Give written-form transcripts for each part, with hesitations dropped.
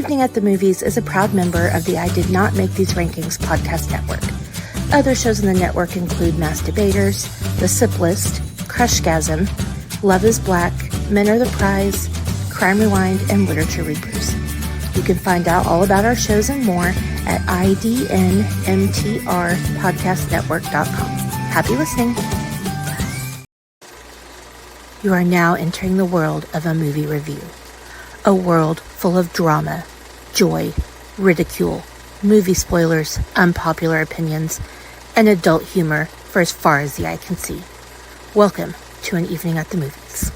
Evening at the Movies is a proud member of the I Did Not Make These Rankings podcast network. Other shows in the network include Mass Debaters, The Sip List, Crushgasm, Love is Black, Men Are the Prize, Crime Rewind, and Literature Reapers. You can find out all about our shows and more at idnmtrpodcastnetwork.com. Happy listening. You are now entering the world of a movie review. A world full of drama, joy, ridicule, movie spoilers, unpopular opinions, and adult humor for as far as the eye can see. Welcome to An Evening at the Movies.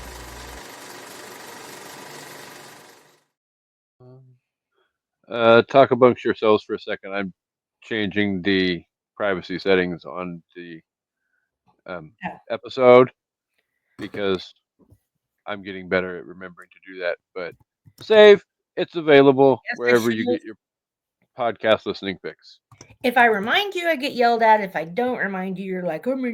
Talk amongst yourselves for a second. I'm changing the privacy settings on the episode because I'm getting better at remembering to do that. But save, it's available wherever you get your podcast listening fix. If I remind you, I get yelled at. If I don't remind you, you're like, okay. Me.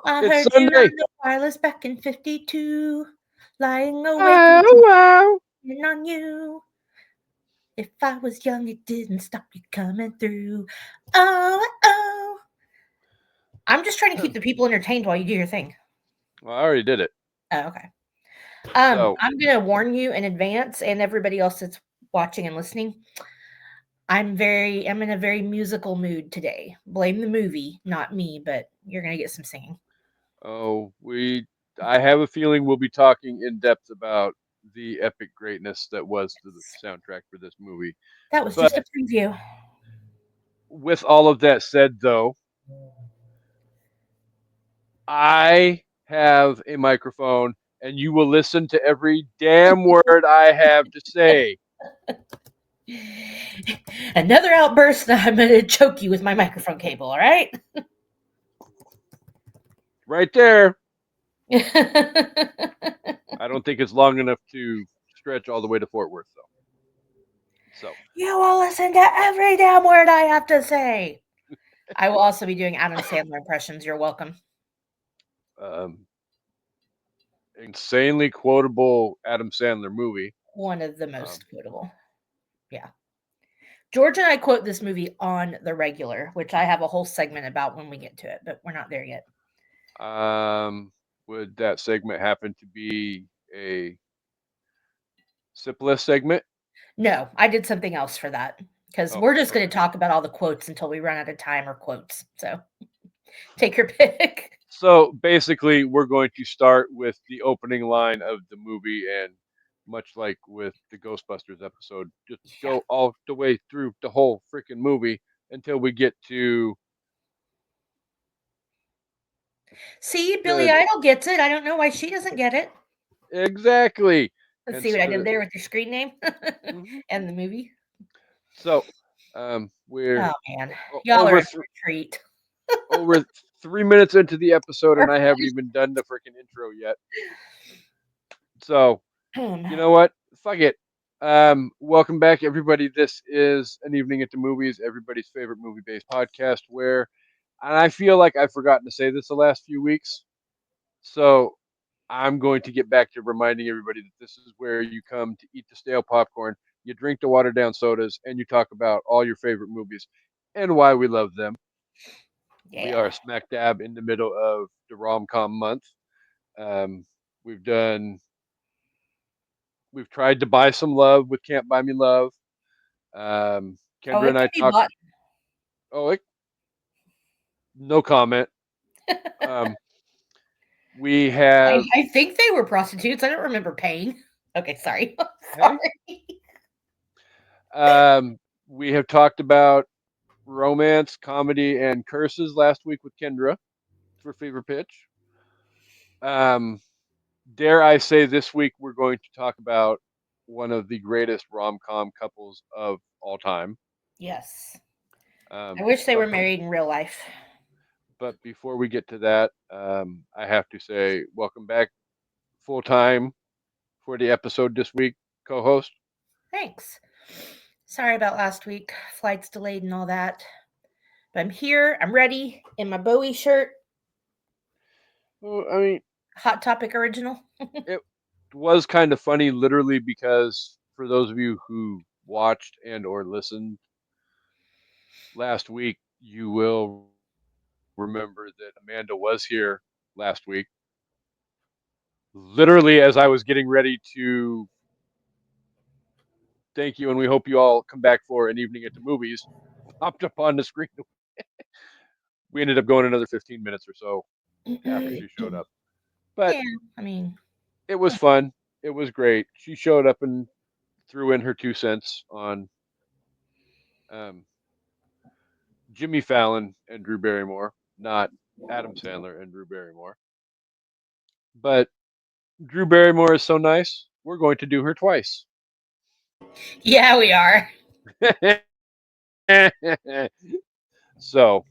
I It's heard Sunday. you on the wireless back in 52, lying awake and on you. If I was young, it didn't stop you coming through. Oh. I'm just trying to keep the people entertained while you do your thing. Well, I already did it. Oh, okay. I'm going to warn you in advance and everybody else that's watching and listening. I'm in a very musical mood today. Blame the movie, not me, but you're going to get some singing. Oh, I have a feeling we'll be talking in depth about the epic greatness that was the soundtrack for this movie. That was just a preview. With all of that said, though, I have a microphone and you will listen to every damn word I have to say. Another outburst, and I'm going to choke you with my microphone cable, all right? Right there. I don't think it's long enough to stretch all the way to Fort Worth, though. So you will listen to every damn word I have to say. I will also be doing Adam Sandler impressions. You're welcome. Insanely quotable Adam Sandler movie. One of the most quotable. Yeah. George and I quote this movie on the regular, which I have a whole segment about when we get to it, but we're not there yet. Would that segment happen to be a Sip List segment? No, I did something else for that because we're just going to talk about all the quotes until we run out of time or quotes. So take your pick. So basically, we're going to start with the opening line of the movie, and much like with the Ghostbusters episode, just go all the way through the whole freaking movie until we get to. See, Billy Idol gets it. I don't know why she doesn't get it. Exactly. Let's see what I did there with your screen name and the movie. So, we're y'all treat. Over 3 minutes into the episode, and I haven't even done the freaking intro yet. So, you know what? Fuck it. Welcome back, everybody. This is An Evening at the Movies, everybody's favorite movie-based podcast. And I feel like I've forgotten to say this the last few weeks, so I'm going to get back to reminding everybody that this is where you come to eat the stale popcorn, you drink the watered-down sodas, and you talk about all your favorite movies and why we love them. Yeah. We are smack dab in the middle of the Rom-Com Month. We've tried to buy some love with Can't Buy Me Love. Kendra and I talked. No comment. We have. I think they were prostitutes. I don't remember paying. Okay, sorry. Sorry. We have talked about romance, comedy, and curses last week with Kendra for Fever Pitch. Dare I say this week we're going to talk about one of the greatest rom-com couples of all time. Yes. I wish they were married in real life. But before we get to that, I have to say welcome back full time for the episode this week, co-host. Thanks. Sorry about last week. Flights delayed and all that. But I'm here. I'm ready in my Bowie shirt. Well, I mean, Hot Topic original. was kind of funny, literally, because for those of you who watched and or listened last week, you will remember that Amanda was here last week. Literally, as I was getting ready to thank you and we hope you all come back for an evening at the movies, popped up on the screen. We ended up going another 15 minutes or so after she showed up. But Yeah, I mean, it was fun. It was great. She showed up and threw in her 2 cents on um, Jimmy Fallon and Drew Barrymore, not Adam Sandler and Drew Barrymore. But Drew Barrymore is so nice, we're going to do her twice. yeah, we are. So,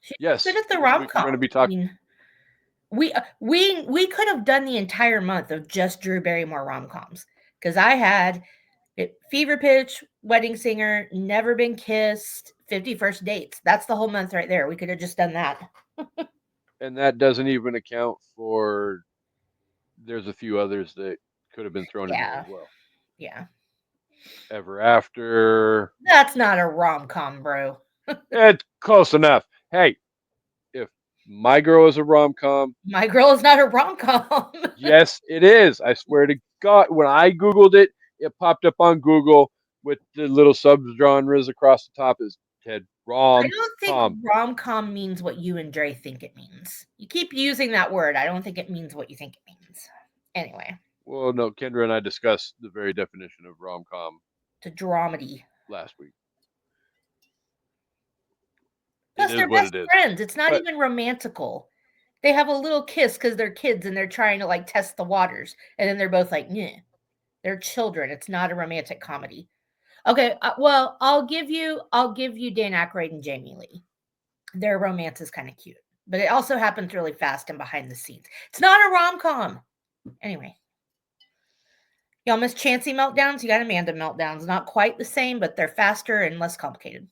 She's good yes, at the this rom week we're going to coms. be I talking. mean, we could have done the entire month of just Drew Barrymore rom coms because I had Fever Pitch, Wedding Singer, Never Been Kissed, 51st Dates. That's the whole month right there. We could have just done that. And that doesn't even account for there's a few others that could have been thrown in there Yeah, as well. yeah. Ever After, That's not a rom com, bro. it's close enough. Hey, if My Girl is a rom com, My Girl is not a rom com. yes, it is. I swear to God, when I Googled it, it popped up on Google with the little subgenres across the top is Ted I Rom don't think Com. rom com means what you and Dre think it means. You keep using that word. I don't think it means what you think it means. Anyway, Well, no, Kendra and I discussed the very definition of rom com to dramedy. last week. It Plus, is they're what best it is. friends. It's not But even romantical. They have a little kiss because they're kids and they're trying to like test the waters, and then they're both like, "Yeah." They're children. It's not a romantic comedy. Okay, well, I'll give you Dan Aykroyd and Jamie Lee. Their romance is kind of cute, but it also happens really fast and behind the scenes. It's not a rom com. Anyway, y'all miss Chansey meltdowns. You got Amanda meltdowns. Not quite the same, but they're faster and less complicated.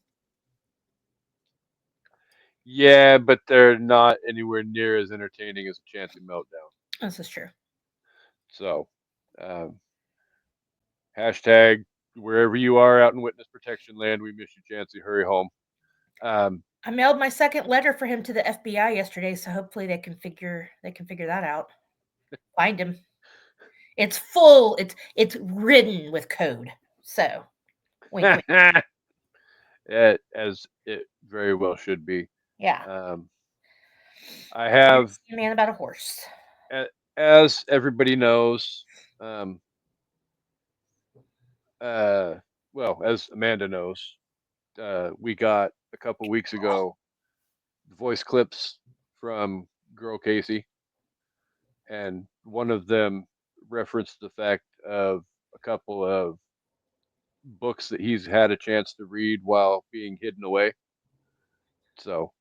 yeah, but they're not anywhere near as entertaining as a Chancey Meltdown. This is true. So, um, hashtag wherever you are out in witness protection land, we miss you, Chancey. Hurry home. Um, I mailed my second letter for him to the FBI yesterday, so hopefully they can figure that out. Find him. It's full. It's ridden with code. So wink, wink. as it very well should be. Yeah. Um, I have, A man about a horse. as everybody knows, um, uh, well, as Amanda knows, we got a couple weeks ago voice clips from Girl Casey, and one of them referenced the fact of a couple of books that he's had a chance to read while being hidden away. So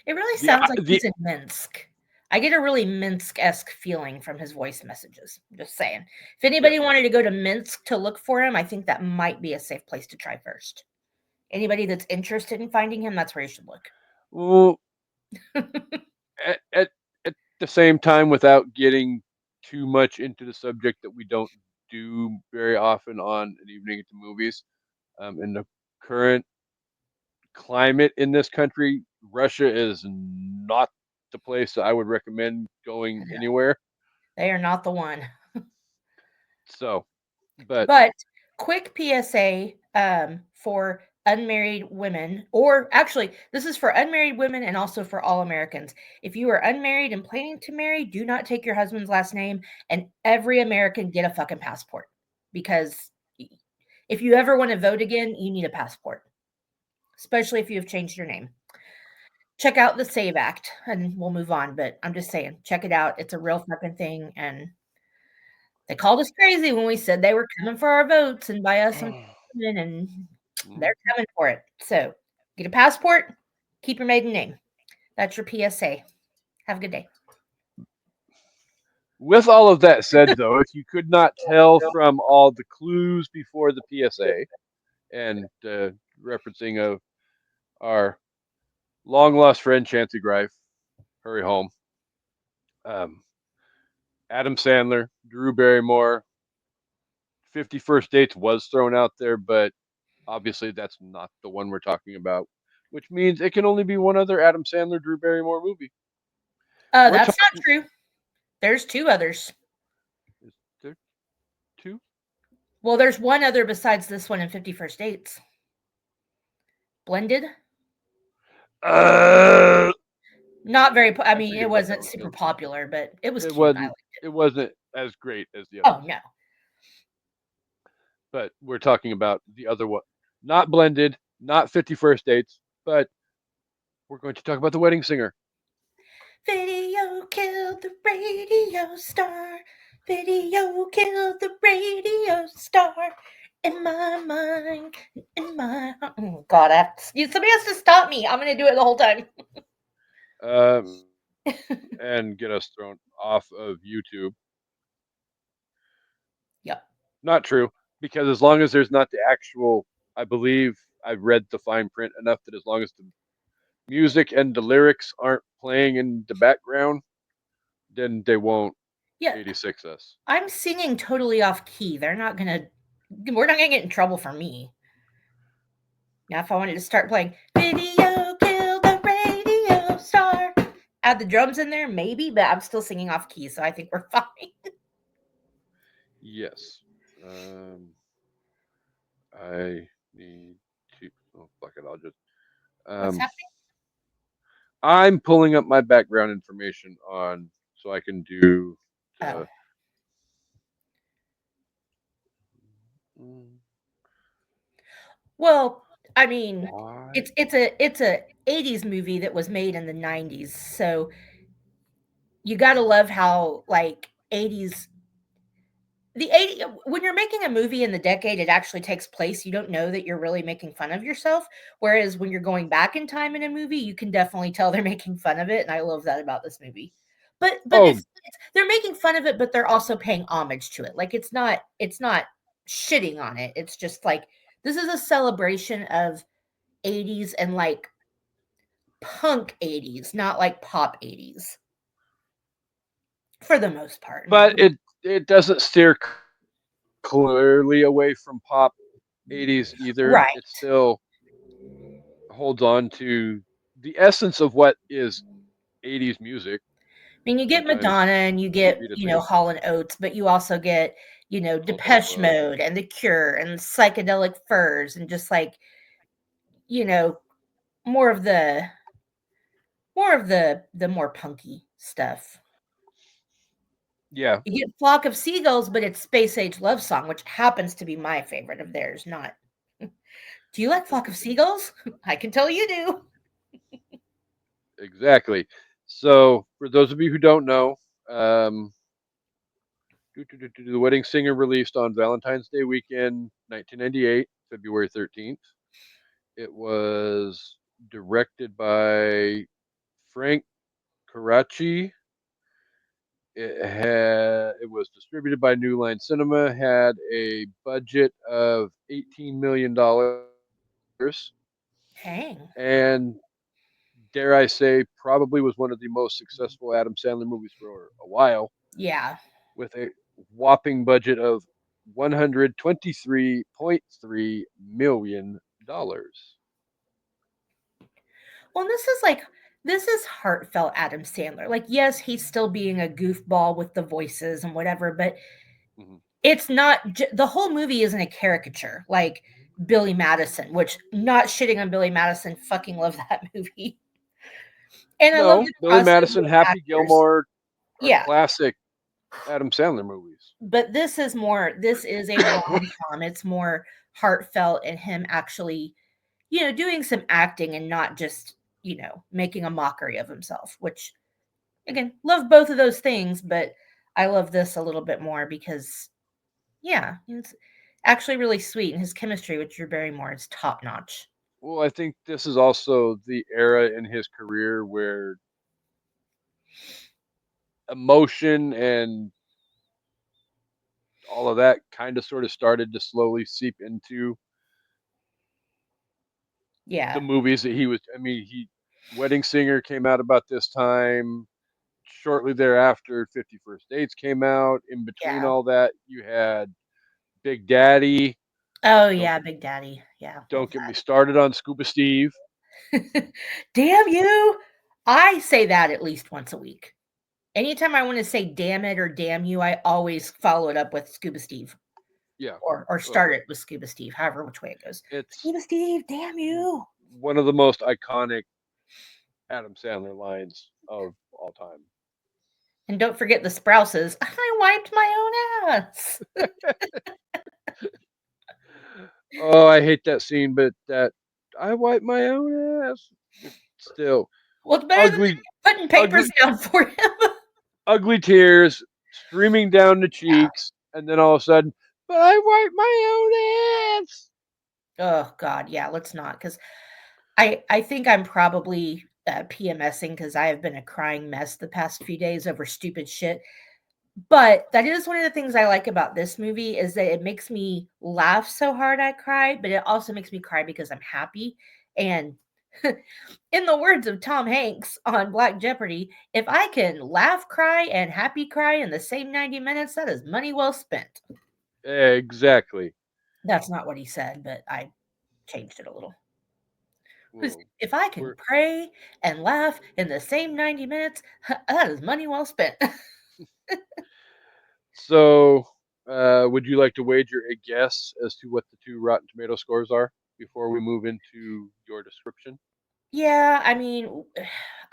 It really the sounds like the he's in Minsk. I get a really Minsk-esque feeling from his voice messages. Just saying. If anybody definitely wanted to go to Minsk to look for him, I think that might be a safe place to try first. Anybody that's interested in finding him, that's where you should look. well at the same time without getting too much into the subject that we don't do very often on an evening at the movies. In the current climate in this country, Russia is not the place that I would recommend going No, anywhere. they are not the one. So, but But quick PSA for unmarried women, or actually, this is for unmarried women and also for all Americans. If you are unmarried and planning to marry, do not take your husband's last name, and every American get a fucking passport because if you ever want to vote again, you need a passport, especially if you have changed your name. Check out the Save Act and we'll move on. But I'm just saying, check it out. It's a real fucking thing. And they called us crazy when we said they were coming for our votes and buy us some women, and they're coming for it. So get a passport, keep your maiden name. That's your PSA. Have a good day. with all of that said, though, if you could not tell from all the clues before the PSA and referencing of our long lost friend Chancey Greif, hurry home. Um, Adam Sandler, Drew Barrymore, 51st Dates was thrown out there, but obviously that's not the one we're talking about, which means it can only be one other Adam Sandler, Drew Barrymore movie. We're That's not talking. true. There's two others. Is there two? Well, there's one other besides this one in 51st Dates. Blended. Uh, Not very. I I mean, it forget about that wasn't one super too. popular, but it was It cute. I wasn't. liked it. It wasn't as great as the Oh others, no. but we're talking about the other one. Not Blended, not 51st Dates, but we're going to talk about The Wedding Singer. Video killed the radio star. Video killed the radio star. In my mind, in my oh God, somebody has to stop me. I'm gonna do it the whole time. And get us thrown off of YouTube. Yep. Not true, because as long as there's not the actual, I believe I've read the fine print enough that as long as the music and the lyrics aren't playing in the background, then they won't Yeah. 86 us. I'm singing totally off key. They're not gonna. We're not gonna get in trouble for me. Now, if I wanted to start playing "Video Kill the Radio Star," add the drums in there, maybe, but I'm still singing off key, so I think we're fine. Yes. Um, I need to. Oh, fuck it. I'll just. What's Um, happening? I'm pulling up my background information on so I can do Oh, the. Mm, well, I mean, why? it's a 80s movie that was made in the 90s, so you gotta love how like 80s the 80 when you're making a movie in the decade it actually takes place, you don't know that you're really making fun of yourself. Whereas when you're going back in time in a movie, you can definitely tell they're making fun of it, and I love that about this movie. But Oh, it's they're making fun of it, but they're also paying homage to it. Like it's not shitting on it. It's just like this is a celebration of 80s and like punk 80s, not like pop 80s for the most part. I mean, but it doesn't steer clearly away from pop 80s either. right. It still holds on to the essence of what is 80s music. I mean, you get Sometimes Madonna and you they get, beat a train. Hall and Oates, but you also get, Depeche Uh, Mode and The Cure and Psychedelic Furs and just like, you know, more of the more punky stuff. yeah, You get Flock of Seagulls, but it's Space Age Love Song, which happens to be my favorite of theirs, not. Do you like Flock of Seagulls? I can tell you do. exactly. So, for those of you who don't know, um, The Wedding Singer released on Valentine's Day weekend, 1998, February 13th. It was directed by Frank Karachi. It was distributed by New Line Cinema. Had a budget of $18 million, Dang. and dare I say, probably was one of the most successful Adam Sandler movies for a while, Yeah. with a whopping budget of $123.3 million. Well, this is heartfelt Adam Sandler. Like, yes, he's still being a goofball with the voices and whatever, but Mhm. it's not the whole movie isn't a caricature like Billy Madison, which not shitting on Billy Madison, fucking love that movie. And I love No, the Billy crossover Madison, of Happy actors. Gilmore are Yeah, classic Adam Sandler movies. but this is a rom-com. It's more heartfelt and him actually, doing some acting and not just, making a mockery of himself, which again, love both of those things, but I love this a little bit more because yeah, it's actually really sweet, and his chemistry with Drew Barrymore is top notch. Well, I think this is also the era in his career where emotion and all of that kind of sort of started to slowly seep into the Yeah. movies that he was. I mean, he Wedding Singer came out about this time. shortly thereafter, 50 First Dates came out. In between Yeah. all that, you had Big Daddy. Oh Don't yeah, Big Daddy. Yeah, love don't get me started on Scuba Steve. that. Damn you! I say that at least once a week. Anytime I want to say damn it or damn you, I always follow it up with Scuba Steve. Yeah, Or well, start it with Scuba Steve, however which way it goes. it's Scuba Steve, damn you. one of the most iconic Adam Sandler lines of all time. And don't forget the Sprouses. I wiped my own ass. Oh, I hate that scene, but that I wipe my own ass. Still Well, it's better than ugly, putting papers ugly, down for him. ugly tears streaming down the Yeah. cheeks, and then all of a sudden, but I wipe my own ass. Oh God, yeah. Let's not, because I think I'm probably PMSing because I have been a crying mess the past few days over stupid shit. But that is one of the things I like about this movie is that it makes me laugh so hard I cry, but it also makes me cry because I'm happy. And in the words of Tom Hanks on Black Jeopardy, if I can laugh, cry, and happy cry in the same 90 minutes, that is money well spent. Exactly. That's not what he said, but I changed it a little. Because Well, if I can we're pray and laugh in the same 90 minutes, that is money well spent. so. Would you like to wager a guess as to what the two Rotten Tomato scores are before we move into your description? Yeah, I mean,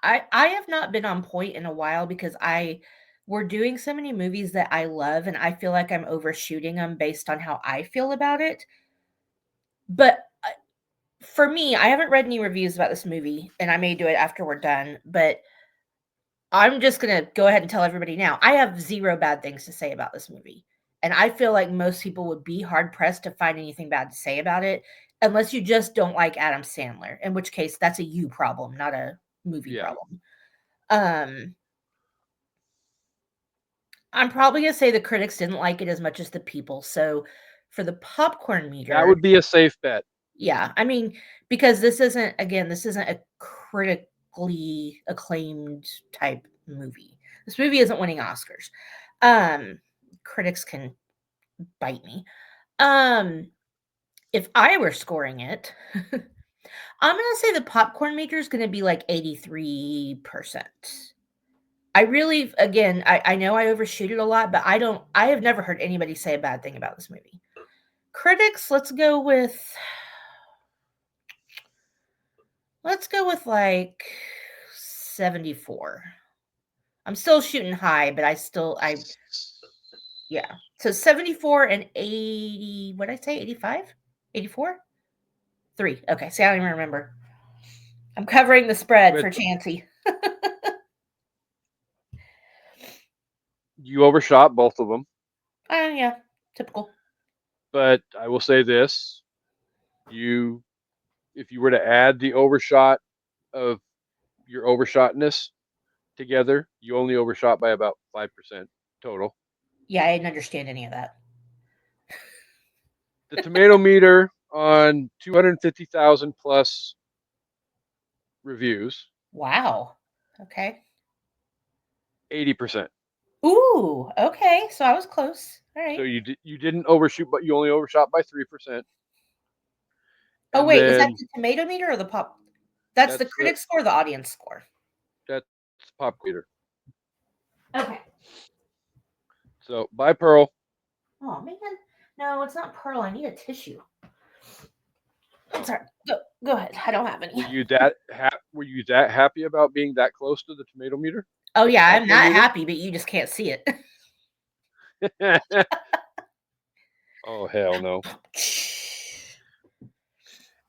I have not been on point in a while because we're doing so many movies that I love, and I feel like I'm overshooting them based on how I feel about it. But for me, I haven't read any reviews about this movie, and I may do it after we're done. But I'm just gonna go ahead and tell everybody now. I have zero bad things to say about this movie, and I feel like most people would be hard pressed to find anything bad to say about it, unless you just don't like Adam Sandler. In which case, that's a you problem, not a movie Yeah, problem. Um, I'm probably gonna say the critics didn't like it as much as the people. So for the popcorn that meter, would be a safe bet. yeah, I mean, because this isn't a critically acclaimed type movie. This movie isn't winning Oscars. Um, Critics can bite me. Um, if I were scoring it, I'm gonna say the popcorn meter is gonna be like 83%. I really, again, I know I overshoot it a lot, but I have never heard anybody say a bad thing about this movie. Critics, let's go with like 74. I'm still shooting high, but yeah. So 74 and 80, what did I say? 85? 84? 3. Okay. See, I don't even remember. I'm covering the spread But for Chansey. you overshot both of them. Yeah. Typical. But I will say this: you, if you were to add the overshot of your overshotness together, you only overshot by about 5% total. Yeah, I didn't understand any of that. The tomato meter on 250,000 plus reviews, Wow. Okay. 80%. Ooh, okay. So I was close. All So right. you didn't overshoot, but you only overshot by 3%. Oh, And wait, is that then the tomato meter or the pop? That's the that's the critic score or the audience score? that's pop meter. Okay. So bye Pearl. Oh, man. No, it's not pearl. I need a tissue. I'm sorry. Go ahead. I don't have any. Were you that happy about being that close to the tomato meter Oh, or the yeah, I'm popcorn not meter? happy, but you just can't see it. Oh hell no.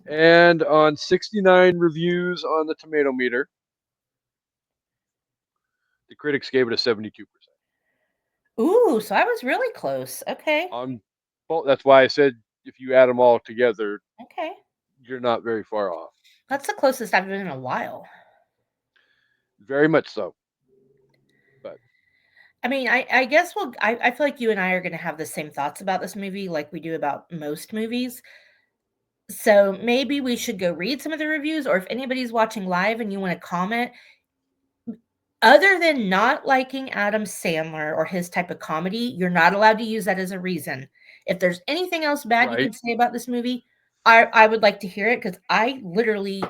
And on 69 reviews on the tomato meter, the critics gave it a 72%. Ooh, so I was really close. Okay. On That's why I said if you add them all together, Okay. you're not very far off. That's the closest I've been in a while. Very much so. But I mean, I guess I feel like you and I are going to have the same thoughts about this movie like we do about most movies. So maybe we should go read some of the reviews, or if anybody's watching live and you want to comment, other than not liking Adam Sandler or his type of comedy, you're not allowed to use that as a reason. If there's anything else bad you Right? can say about this movie, I would like to hear it because I literally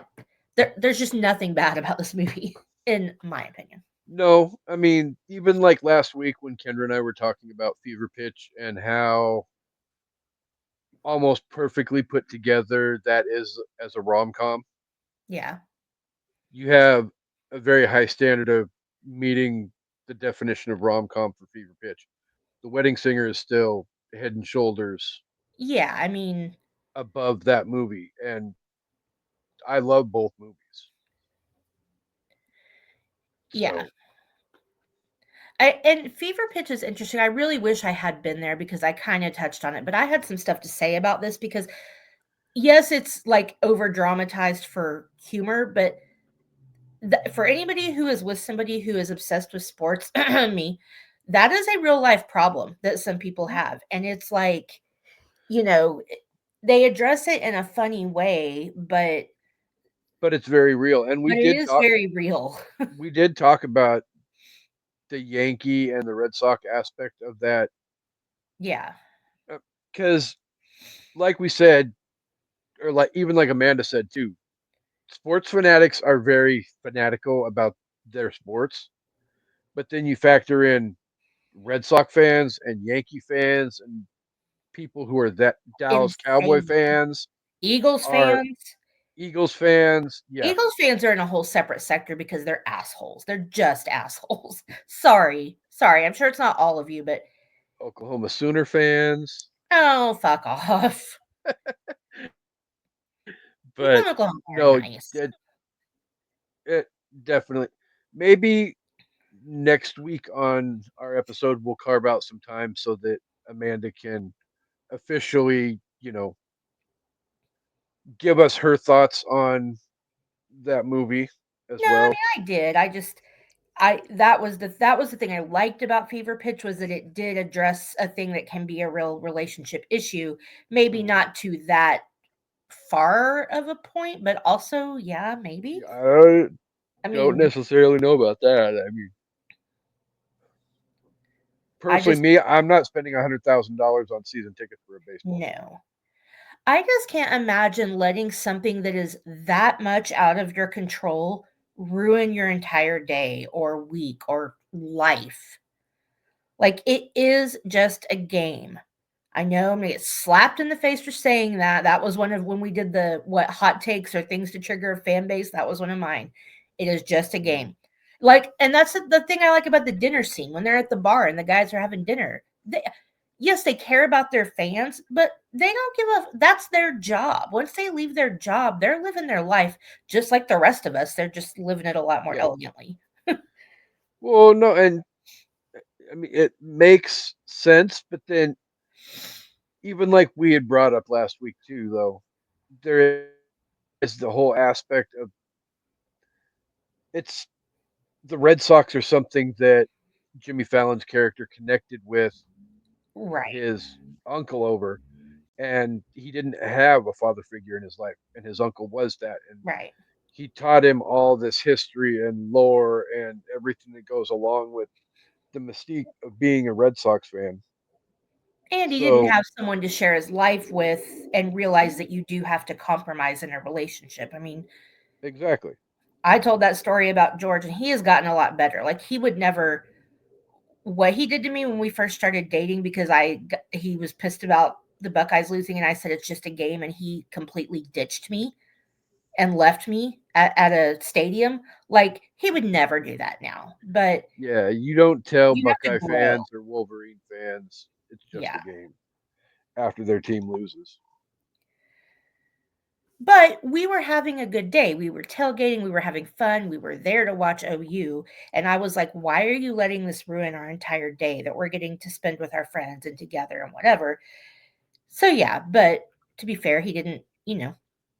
there's just nothing bad about this movie, in my opinion. No, I mean, even like last week when Kendra and I were talking about Fever Pitch and how almost perfectly put together that is as a rom com, Yeah. you have a very high standard of meeting the definition of rom com for Fever Pitch. The Wedding Singer is still head and shoulders Yeah, I mean, above that movie, and I love both movies. yeah. So And Fever Pitch is interesting. I really wish I had been there because I kind of touched on it, but I had some stuff to say about this because yes, it's like over dramatized for humor, but for anybody who is with somebody who is obsessed with sports, me, that is a real life problem that some people have. And it's like, you know, they address it in a funny way, but it's very real, and but it is very real. we did talk about the Yankee and the Red Sox aspect of that Yeah. because, like we said, or like even like Amanda said too, sports fanatics are very fanatical about their sports, but then you factor in Red Sox fans and Yankee fans and people who are that Dallas Cowboy Insane. fans Eagles are fans. Eagles fans. Yeah, Eagles fans are in a whole separate sector because they're assholes. They're just assholes. Sorry. Sorry. I'm sure it's not all of you, but Oklahoma Sooner fans, oh, fuck off. People but in Oklahoma are no, nice. it definitely maybe next week on our episode we'll carve out some time so that Amanda can officially, give us her thoughts on that movie as No, I well. mean I did. I just I that was the thing I liked about Fever Pitch was that it did address a thing that can be a real relationship issue. Maybe Mhm. not to that far of a point, but also, yeah, maybe. Yeah, I I don't mean, necessarily know about that. I mean, I personally, just me, I'm not spending $100,000 on season tickets for a baseball game. no. I just can't imagine letting something that is that much out of your control ruin your entire day or week or life. Like, it is just a game. I know I'm gonna get slapped in the face for saying that. That was one of when we did the what hot takes or things to trigger a fan base. That was one of mine. It is just a Mhm. game. Like, and that's the thing I like about the dinner scene when they're at the bar and the guys are having dinner. Yes, they care about their fans, but they don't give a. That's their job. Once they leave their job, they're living their life just like the rest of us. They're just living it a lot more Yeah. elegantly. Well, no, and I mean it makes sense, but then even like we had brought up last week too, though, there is the whole aspect of it's the Red Sox are something that Jimmy Fallon's character connected with Right, his uncle over, and he didn't have a father figure in his life, and his uncle was that, and right. he taught him all this history and lore and everything that goes along with the mystique of being a Red Sox fan. And he didn't So have someone to share his life with and realize that you do have to compromise in a relationship. I mean, exactly, I told that story about George and he has gotten a lot better. Like he would never what he did to me when we first started dating because he was pissed about the Buckeyes losing and I said it's just a game and he completely ditched me and left me at a stadium. Like he would never do that now. But yeah, you don't tell you have to Buckeye grow. fans or Wolverine fans it's just a Yeah. game after their team loses. But we were having a good day. We were tailgating, we were having fun, we were there to watch OU, and I was like, "Why are you letting this ruin our entire day that we're getting to spend with our friends and together and whatever?" So, yeah, but to be fair, he didn't,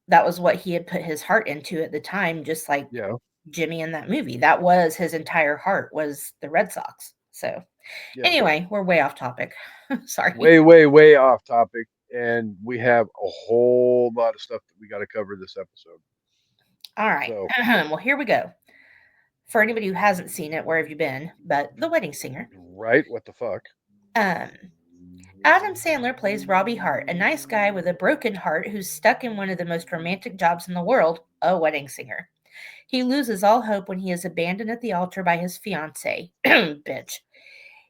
that was what he had put his heart into at the time, just like Yeah, Jimmy in that movie. That was his entire heart was the Red Sox. So, yeah. anyway, we're way off topic. Sorry. Way, way, way off topic, and we have a whole lot of stuff that we got to cover this episode. All right. So Well, here we go. For anybody who hasn't seen it, where have you been? But The Wedding Singer. Right? What the fuck? Um, Adam Sandler plays Robbie Hart, a nice guy with a broken heart who's stuck in one of the most romantic jobs in the world, a wedding singer. He loses all hope when he is abandoned at the altar by his fiancée. Bitch.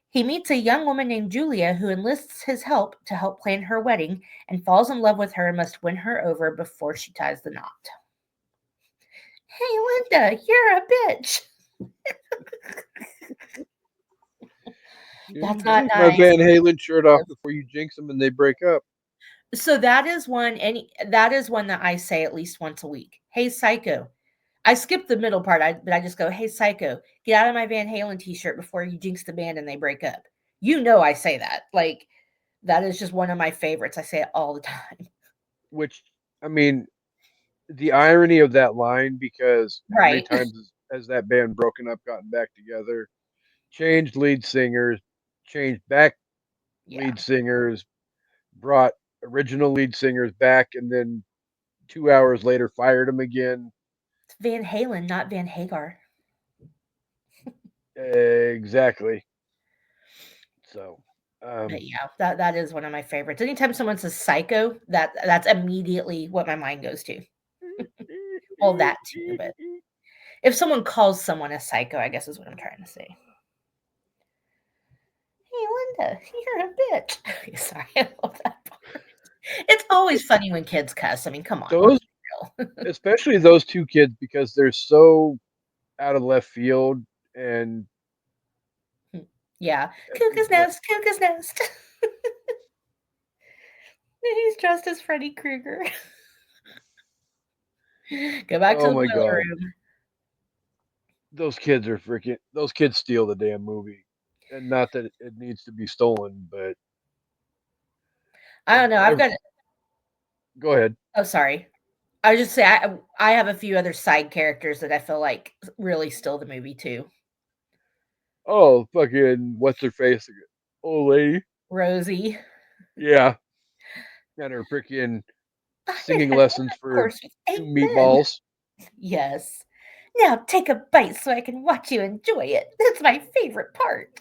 He meets a young woman named Julia who enlists his help to help plan her wedding and falls in love with her and must win her over before she ties the knot. Hey, Linda, you're a bitch. That's not Take my nice. Van Halen shirt off before you jinx them and they break up. So that is one that I say at least once a week. Hey, psycho. I skip the middle part, but I just go, "Hey, psycho, get out of my Van Halen t-shirt before you jinx the band and they break up." You know I say that. Like that is just one of my favorites. I say it all the time. Which, I mean, the irony of that line, because how many Right. times has that band broken up, gotten back together, changed lead singers, changed back Yeah. lead singers, brought original lead singers back, and then 2 hours later fired them again. It's Van Halen, not Van Hagar. Exactly. So, But um, yeah, that is one of my favorites. Anytime someone says psycho, that's immediately what my mind goes to. Well, that too, but if someone calls someone a psycho, I guess is what I'm trying to say. Hey, Linda, you're a bitch. Okay, sorry, I love that part. It's always funny when kids cuss. I mean, come on, let's those, be real. especially those two kids, because they're so out of left field, and Yeah, cuckoo's but nest, cuckoo's nest. He's dressed as Freddy Krueger. Go back to oh the my boiler god, room. those kids are freaking. Those kids steal the damn movie, and not that it needs to be stolen, but I don't know. I've every, got. go ahead. Oh, sorry. I was just say I have a few other side characters that I feel like really steal the movie too. Oh, fucking what's her face again? Old lady. Rosie. Yeah, and her freaking I singing had lessons a for course with two 8 men. meatballs, Yes. Now take a bite so I can watch you enjoy it. That's my favorite part.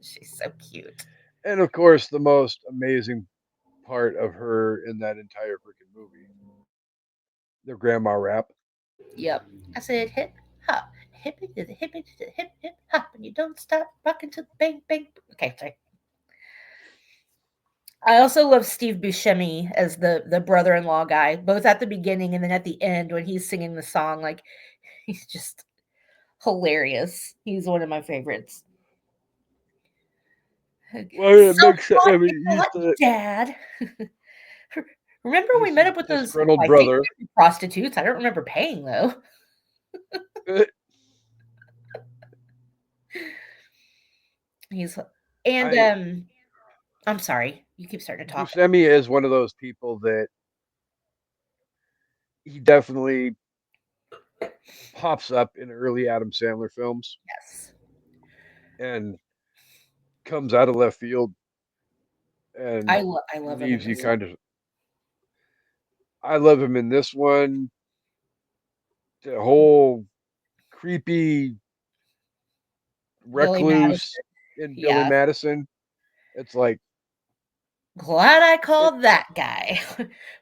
She's so cute. and of course the most amazing part of her in that entire freaking movie, the grandma rap. Yep. I said hip hop, hip it to the hip it to the hip hip hop, and you don't stop rocking to the bang bang. Okay, sorry. I also love Steve Buscemi as the brother-in-law guy, both at the beginning and then at the end when he's singing the song. Like he's just hilarious. He's one of my favorites. Well, it So makes what I you mean, he's got, the Dad? Remember we he's met the up with those disgruntled I think brother. they were prostitutes. I don't remember paying though. He's and I I'm sorry. You keep starting to talk. Buscemi is one of those people that he definitely pops up in early Adam Sandler films Yes. and comes out of left field and I love him in leaves you this one. kind of. I love him in this one. The whole creepy Billy Madison. recluse in Billy Yeah. Madison. It's like, Glad I it, called that guy.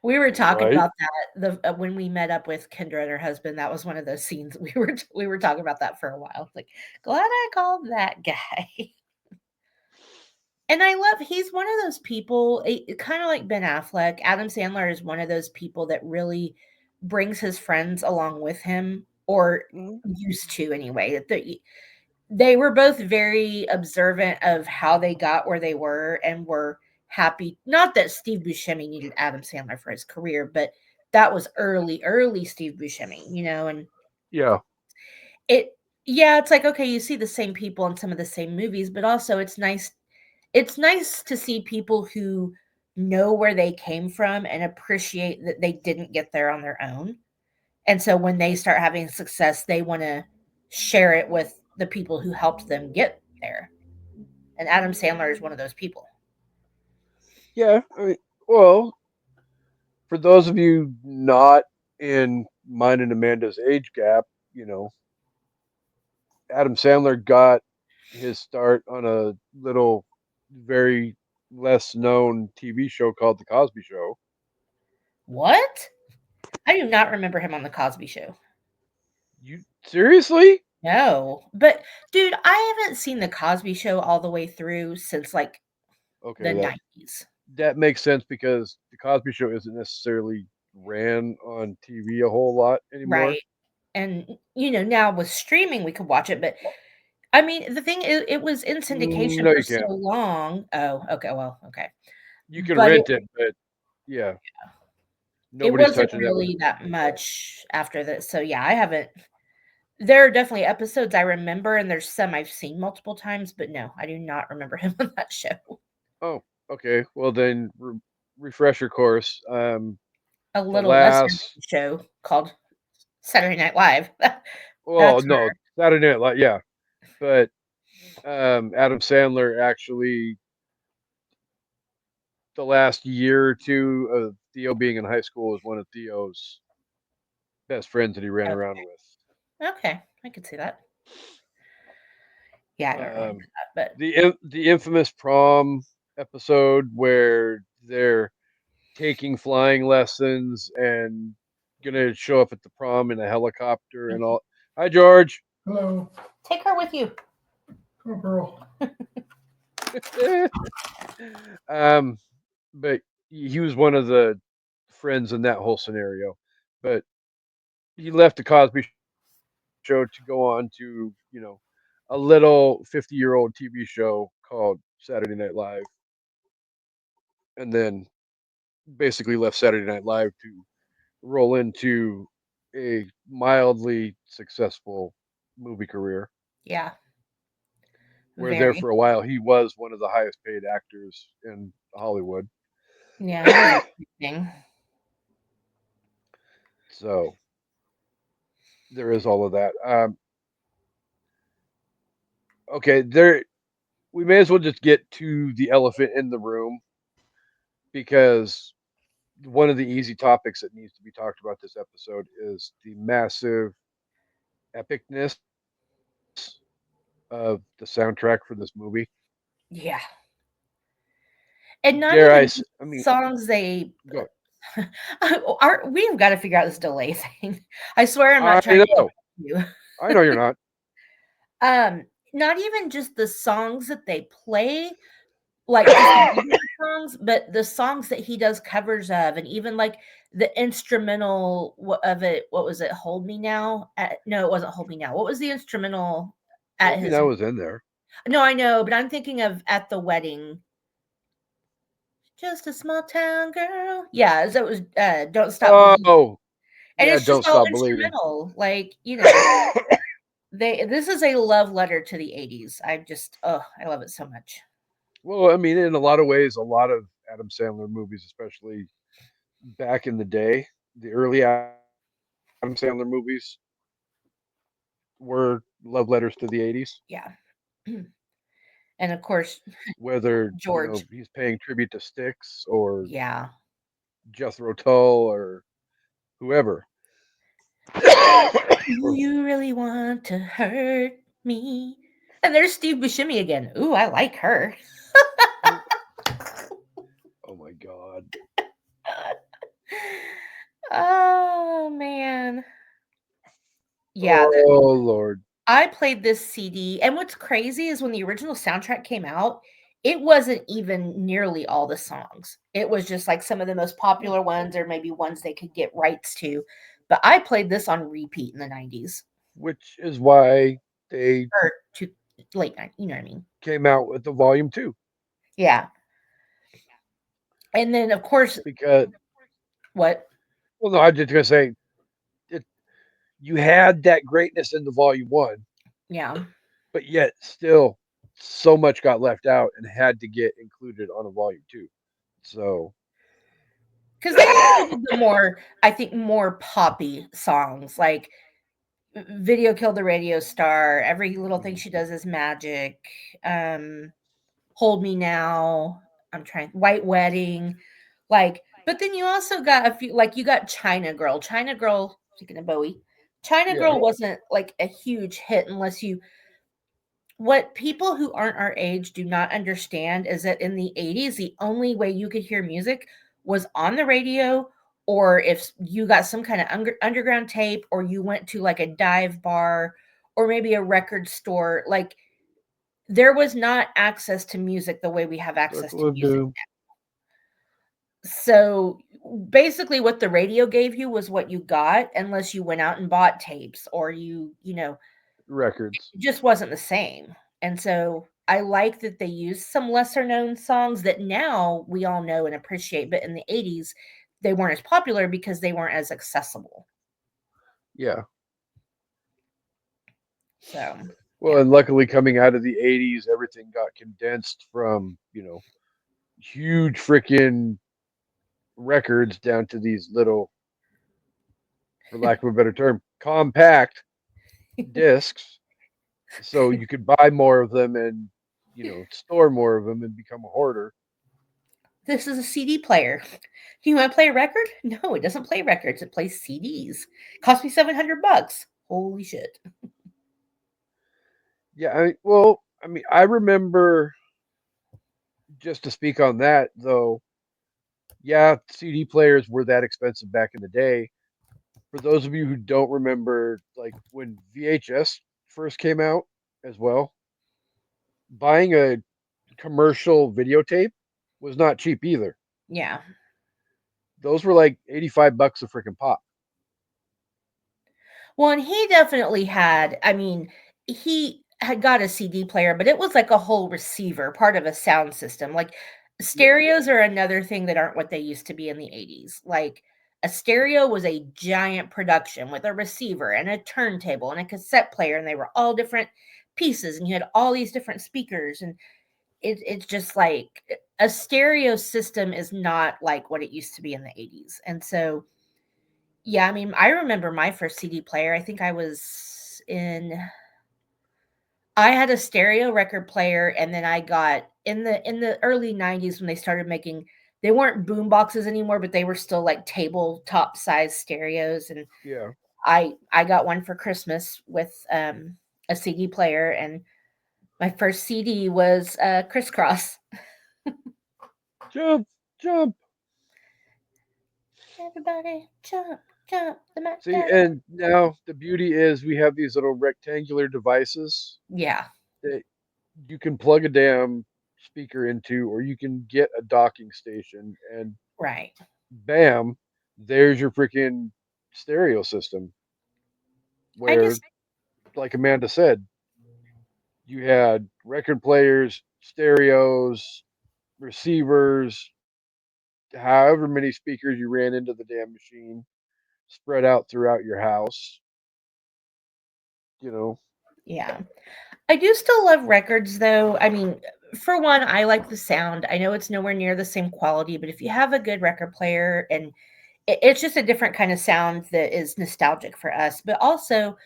We were talking right? about that when we met up with Kendra and her husband. That was one of those scenes we were talking about that for a while. Like, glad I called that guy. And I love he's one of those people, kind of like Ben Affleck. Adam Sandler is one of those people that really brings his friends along with him, or Mhm. used to anyway. They were both very observant of how they got where they were and were happy. Not that Steve Buscemi needed Adam Sandler for his career, but that was early Steve Buscemi, and Yeah, it yeah, it's like okay, you see the same people in some of the same movies, but also it's nice to see people who know where they came from and appreciate that they didn't get there on their own. And so when they start having success, they want to share it with the people who helped them get there. And Adam Sandler is one of those people. yeah. I mean, well, for those of you not in mine and Amanda's age gap, you know, Adam Sandler got his start on a little, very less known TV show called The Cosby Show. What? I do not remember him on the Cosby Show. You seriously? No. But dude, I haven't seen the Cosby Show all the way through since like the Okay, 90s. that makes sense because The Cosby Show isn't necessarily ran on TV a whole lot anymore. Right. And now with streaming we could watch it, but I mean, the thing is it was in syndication No, for you so can't. long. Oh, okay, well, okay. You can But rent it, but yeah, it nobody's wasn't touching that with a really that control. much after this. So yeah, I haven't. There are definitely episodes I remember, and there's some I've seen multiple times, but no, I do not remember him on that show. Oh, okay. Well, then refresh your course. A The little lesser last, known show called Saturday Night Live. well, That's no, Saturday Night Live, yeah, but Adam Sandler actually, the last year or two of Theo being in high school was one of Theo's best friends that he ran where. around with. Okay, I could see that. Yeah, I don't remember Um, that, the infamous prom episode where they're taking flying lessons and gonna show up at the prom in a helicopter and but all. Hi, George. Hello, take her with you. little girl. um, but he was one of the friends in that whole scenario. But he left the Cosby Show to go on to, a little 50-year-old TV show called Saturday Night Live, and then basically left Saturday Night Live to roll into a mildly successful movie career. Yeah, Where there very. for a while he was one of the highest paid actors in Hollywood. Yeah, he was amazing. So there is all of that. Okay, there we may as well just get to the elephant in the room because one of the easy topics that needs to be talked about this episode is the massive epicness of the soundtrack for this movie. Yeah, and not Dare I? even just I mean, songs they. go. We've got to figure out this delay thing. I swear I'm not I trying to know. interrupt you. I know you're not. Not even just the songs that they play, like just the regular songs, but the songs that he does covers of, and even like the instrumental of it. What was it? Hold Me Now? No, it wasn't Hold Me Now. What was the instrumental at Hope me his? that was in there. No, I know, but I'm thinking of at the wedding. Just a small town girl. Yeah, so it was Don't Stop Believing. Oh, And yeah. it's just Don't all stop believing. instrumental. Like, this is a love letter to the 80s. I love it so much. Well, I mean, in a lot of ways, a lot of Adam Sandler movies, especially back in the day, the early Adam Sandler movies were love letters to the 80s, Yeah. And of course, whether, George. he's paying tribute to Styx or Yeah. Jethro Tull or whoever. Do you really want to hurt me? And there's Steve Buscemi again. Ooh, I like her. Oh my God. Oh man. Yeah, Oh Lord. I played this CD, and what's crazy is when the original soundtrack came out, it wasn't even nearly all the songs. It was just like some of the most popular ones, or maybe ones they could get rights to. But I played this on repeat in the 90s Which is why they or to late 90s. You know what I mean? came out with the volume 2. Yeah. And then, of course, Because, what? well, no, I'm just going to say, it, you had that greatness in the volume 1, Yeah. but yet still so much got left out and had to get included on a volume 2. So, Because they included the more, I think, more poppy songs like Video Killed the Radio Star, Every Little Thing She Does Is Magic, um, Hold Me Now. I'm trying White Wedding. Like, but then you also got a few like you got China Girl. China Girl, speaking of Bowie, China yeah. Girl wasn't like a huge hit unless you what people who aren't our age do not understand is that in the 80s, the only way you could hear music was on the radio, or if you got some kind of underground tape, or you went to like a dive bar or maybe a record store. Like, there was not access to music the way we have access to Circle of music. Doom. So basically what the radio gave you was what you got, unless you went out and bought tapes, or Records. it just wasn't the same. And so I like that they used some lesser known songs that now we all know and appreciate, but in the 80s they weren't as popular because they weren't as accessible. Yeah. So, Well, yeah. and luckily coming out of the 80s, everything got condensed from, huge freaking records down to these little, for lack of a better term, compact discs. So you could buy more of them and, store more of them and become a hoarder. This is a CD player. Do you want to play a record? No, it doesn't play records. It plays CDs. Cost me $700. Holy shit. Yeah. Well, I remember, just to speak on that, though, yeah, CD players were that expensive back in the day. For those of you who don't remember, like when VHS first came out as well, buying a commercial videotape was not cheap either. Yeah. Those were like 85 bucks a freaking pop. Well, and he definitely had, I mean, he had got a CD player, but it was like a whole receiver, part of a sound system. Like, Yeah. stereos are another thing that aren't what they used to be in the 80s. Like, a stereo was a giant production with a receiver and a turntable and a cassette player, and they were all different pieces, and you had all these different speakers. And it's just like a stereo system is not like what it used to be in the 80s. And so, yeah, I mean, I remember my first CD player. I think I had a stereo record player, and then I got in the early 90s when they started making, they weren't boom boxes anymore, but they were still like tabletop size stereos. And Yeah. I got one for Christmas with a CD player, and my first CD was Crisscross. Jump, jump. Everybody jump, jump, the Mac See, Daddy. and now the beauty is we have these little rectangular devices Yeah, that you can plug a damn speaker into, or you can get a docking station, and right. bam, there's your freaking stereo system. I Where, just like Amanda said, you had record players, stereos, receivers, however many speakers you ran into the damn machine, spread out throughout your house. You know, Yeah. I do still love records though. I mean, for one, I like the sound. I know it's nowhere near the same quality, but if you have a good record player, and it's just a different kind of sound that is nostalgic for us. But also,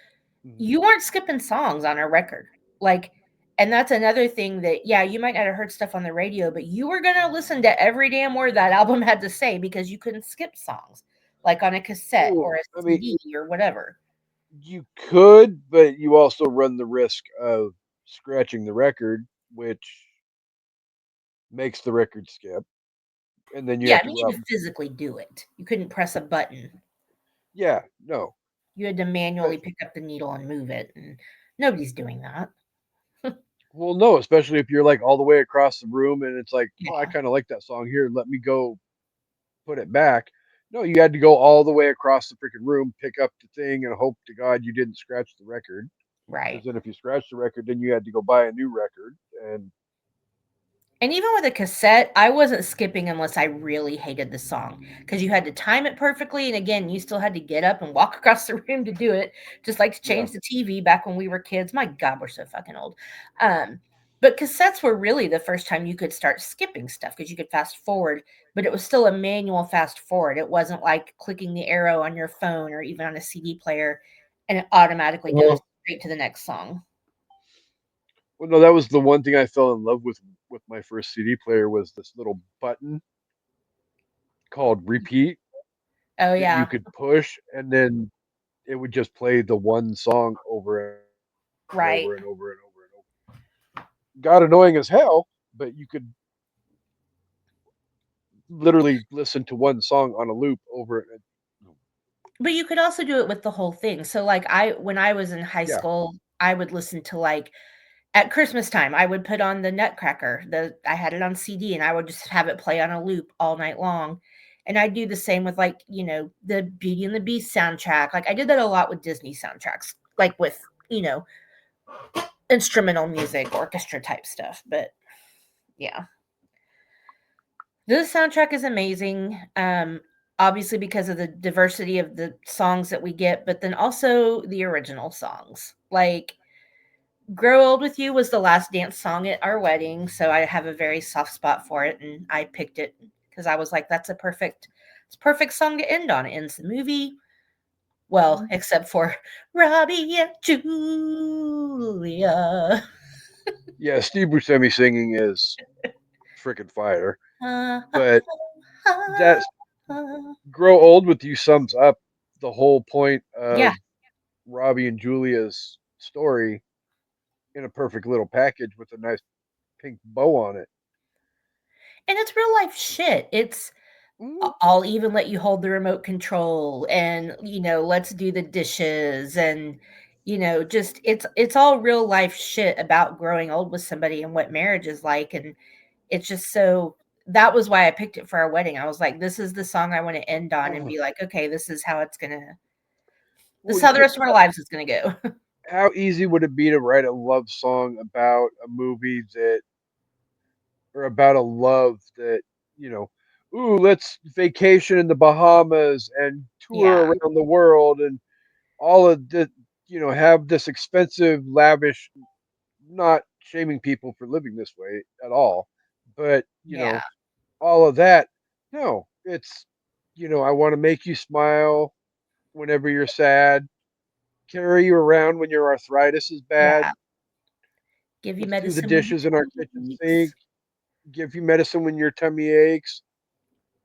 Mhm. you weren't skipping songs on a record. Like, and that's another thing that, yeah, you might not have heard stuff on the radio, but you were going to listen to every damn word that album had to say because you couldn't skip songs, like on a cassette Well, or a I mean, CD or whatever. you could, but you also run the risk of scratching the record, which makes the record skip, and then you Yeah, have I to mean, go you out had and, to physically do it. You couldn't press a button. yeah, no. You had to But manually pick up the needle and move it, and nobody's doing that. well, no, especially if you're like all the way across the room and it's like, oh, I Yeah, kind of like that song here. Let me go put it back. No, you had to go all the way across the freaking room, pick up the thing, and hope to God you didn't scratch the record. right. Because then if you scratched the record, then you had to go buy a new record. And And even with a cassette, I wasn't skipping unless I really hated the song, because you had to time it perfectly. And again, you still had to get up and walk across the room to do it, just like to yeah, change the TV back when we were kids. My God, we're so fucking old. Um, but cassettes were really the first time you could start skipping stuff because you could fast forward, but it was still a manual fast forward. It wasn't like clicking the arrow on your phone or even on a CD player and it automatically goes well, straight to the next song. well, no, that was the one thing I fell in love with my first CD player was this little button called repeat Oh, that you yeah, could push, and then it would just play the one song over and over and over and right. over and over and over. got annoying as hell, but you could literally listen to one song on a loop over it. But you could also do it with the whole thing. So, like, when I was in high Yeah. school, I would listen to, like, at Christmas time, I would put on the Nutcracker. I had it on CD, and I would just have it play on a loop all night long. And I do the same with, like, the Beauty and the Beast soundtrack. Like, I did that a lot with Disney soundtracks, like with, you know, instrumental music, orchestra type stuff. But yeah, the soundtrack is amazing. Obviously because of the diversity of the songs that we get, but then also the original songs. Like Grow Old With You was the last dance song at our wedding, so I have a very soft spot for it, and I picked it because I was like, that's it's a perfect song to end on. It ends the movie. Well, except for Robbie and Julia. Yeah, Steve Buscemi singing is freaking fire. Ah, ah, But ah, that ah. Grow Old With You sums up the whole point Yeah, of Robbie and Julia's story in a perfect little package with a nice pink bow on it. and it's real life shit. It's Mm. I'll even let you hold the remote control and, let's do the dishes and, just it's all real life shit about growing old with somebody and what marriage is like. And it's just so that was why I picked it for our wedding. I was like, this is the song I want to end on and Oh, be like, okay, this well, is you how the could. rest of our lives is gonna go. How easy would it be to write a love song about a movie that, or about a love that, you know, ooh, let's vacation in the Bahamas and Yeah, tour around the world and all of the, have this expensive, lavish, not shaming people for living this way at all, but, yeah, all of that. No, it's, I want to make you smile whenever you're sad, carry you around when your arthritis is bad, yeah. Give you let's do the medicine when your dishes in our tummy kitchen sink, aches. give you medicine when your tummy aches,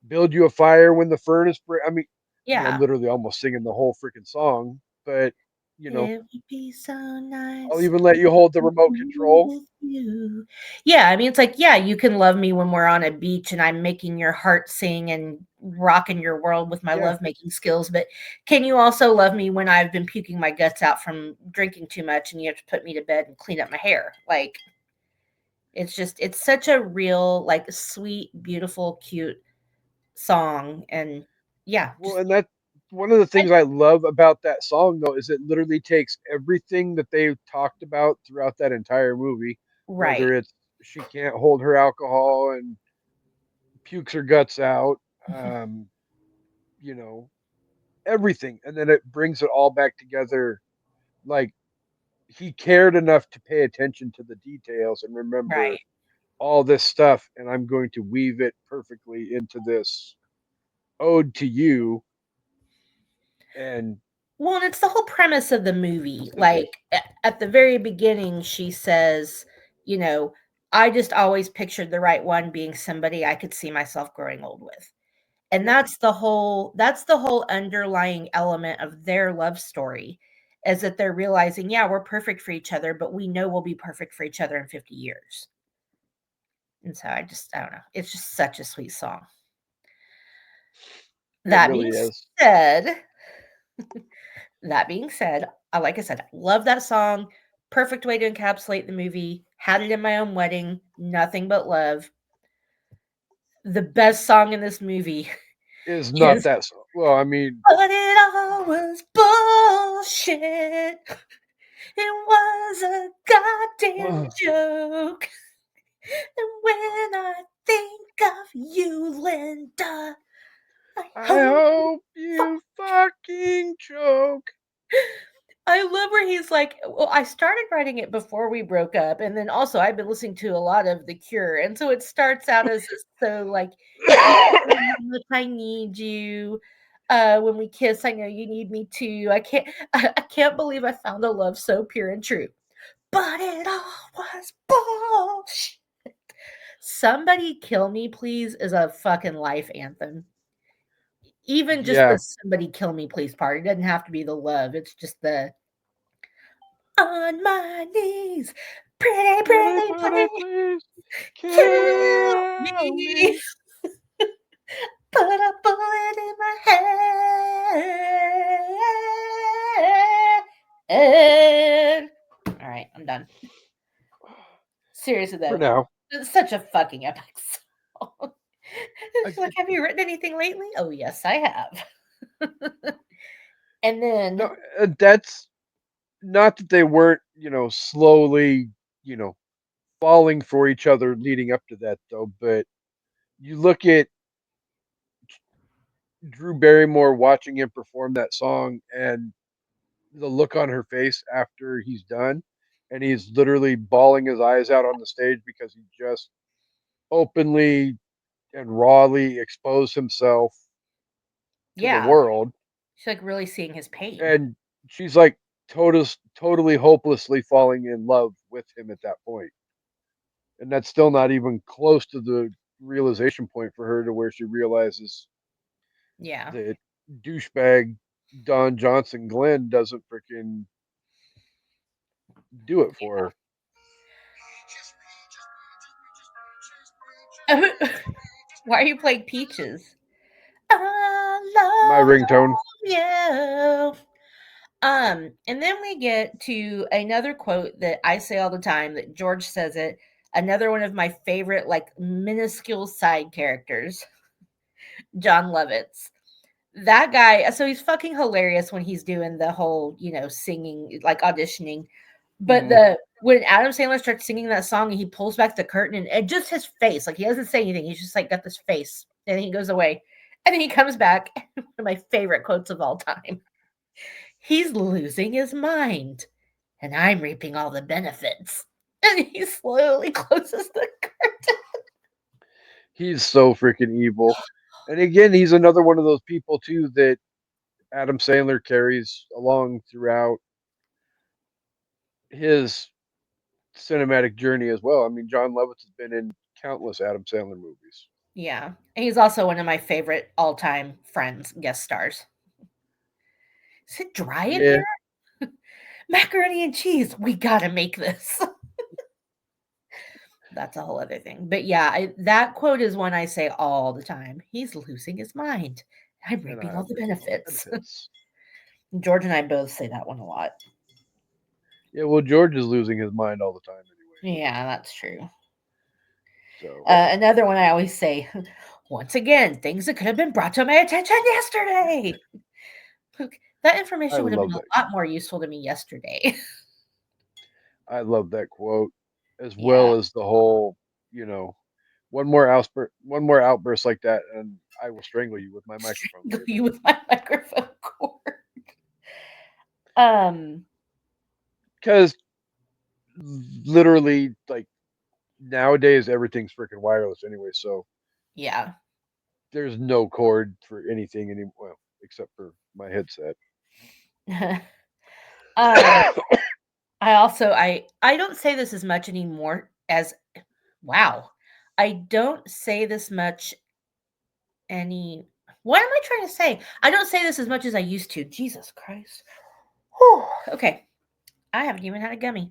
build you a fire when the furnace breaks. I'm Yeah. literally almost singing the whole freaking song, but, you know, It would be so I'll nice even let you hold the to remote be control. with you. Yeah, I mean, it's like, yeah, you can love me when we're on a beach and I'm making your heart sing and rocking your world with my Yeah. lovemaking skills. But can you also love me when I've been puking my guts out from drinking too much and you have to put me to bed and clean up my hair? Like, it's such a real, like, sweet, beautiful, cute song. And yeah, Well, and that one of the I, things I love about that song though is it literally takes everything that they've talked about throughout that entire movie, right. whether it's she can't hold her alcohol and pukes her guts out, um, you know, everything, and then it brings it all back together. Like he cared enough to pay attention to the details and remember Right. all this stuff, and I'm going to weave it perfectly into this ode to you. And Well, and it's the whole premise of the movie. Like at the very beginning, she says, you know, I just always pictured the right one being somebody I could see myself growing old with. And yep, that's the whole underlying element of their love story is that they're realizing, yeah, we're perfect for each other, but we know we'll be perfect for each other in 50 years. And so I don't know. It's just such a sweet song. it That really being is. said, That being said, like I said, love that song. Perfect way to encapsulate the movie. Had it in my own wedding. Nothing but love. The best song in this movie Is not is that so? Well, I mean, But it all was bullshit. It was a goddamn joke. And when I think of you, Linda, I I hope you hope you fucking choke. I love where he's like, well, I started writing it before we broke up, and then also I've been listening to a lot of The Cure, and so it starts out as this, so like, you know how much I need you. When we kiss, I know you need me too. I can't believe I found a love so pure and true. But it all was bullshit. Somebody Kill Me Please is a fucking life anthem. Even just the Yeah, somebody kill me please part. It doesn't have to be the love. It's just the on my knees, Pretty, Pretty, pretty, pretty, please, please kill kill me. me. Put a bullet in my head. All right, I'm done. Seriously, For though, now. it's such a fucking epic song. I, She's like, have you written anything lately? Oh, yes, I have. And then, no, that's not that they weren't, slowly, falling for each other leading up to that, though. But you look at Drew Barrymore watching him perform that song and the look on her face after he's done, and he's literally bawling his eyes out on the stage because he just openly and rawly exposed himself to the yeah, world. she's like really seeing his pain. And she's like totally hopelessly falling in love with him at that point. And that's still not even close to the realization point for her to where she realizes Yeah. that douchebag Don Johnson Glenn doesn't freaking do it for her. Why are you playing Peaches? I My ringtone. love you. And then we get to another quote that I say all the time that George says it. Another one of my favorite, like minuscule side characters, John Lovitz. That guy, so he's fucking hilarious when he's doing the whole, singing, like auditioning. But Mm, when Adam Sandler starts singing that song and he pulls back the curtain and just his face, like he doesn't say anything, he's just like got this face, and then he goes away, and then he comes back. One of my favorite quotes of all time. He's losing his mind, and I'm reaping all the benefits. And he slowly closes the curtain. he's so freaking evil. And again, he's another one of those people too that Adam Sandler carries along throughout his cinematic journey as well. I mean, John Lovitz has been in countless Adam Sandler movies. Yeah. And he's also one of my favorite all time Friends guest stars. Is it dry in Yeah, here? Macaroni and cheese. We gotta make this. That's a whole other thing. But yeah, that quote is one I say all the time. He's losing his mind. I'm and reaping all I'm the reaping all the benefits. benefits. George and I both say that one a lot. Yeah, well, George is losing his mind all the time anyway. Yeah, that's true. So Another one I always say, once again, things that could have been brought to my attention yesterday. That I information would have been love that. a lot more useful to me yesterday. I love that quote, as Yeah. well as the whole, you know, one more outburst like that, and I will strangle you with my microphone Strangle cable. you with my microphone cord. Um, Because literally, like nowadays, everything's freaking wireless anyway. So yeah. there's no cord for anything anymore, well, except for my headset. um, I don't say this as much anymore as wow. I don't say this much any what am I trying to say? I don't say this as much as I used to. Jesus Christ. Whew. Okay. I haven't even had a gummy.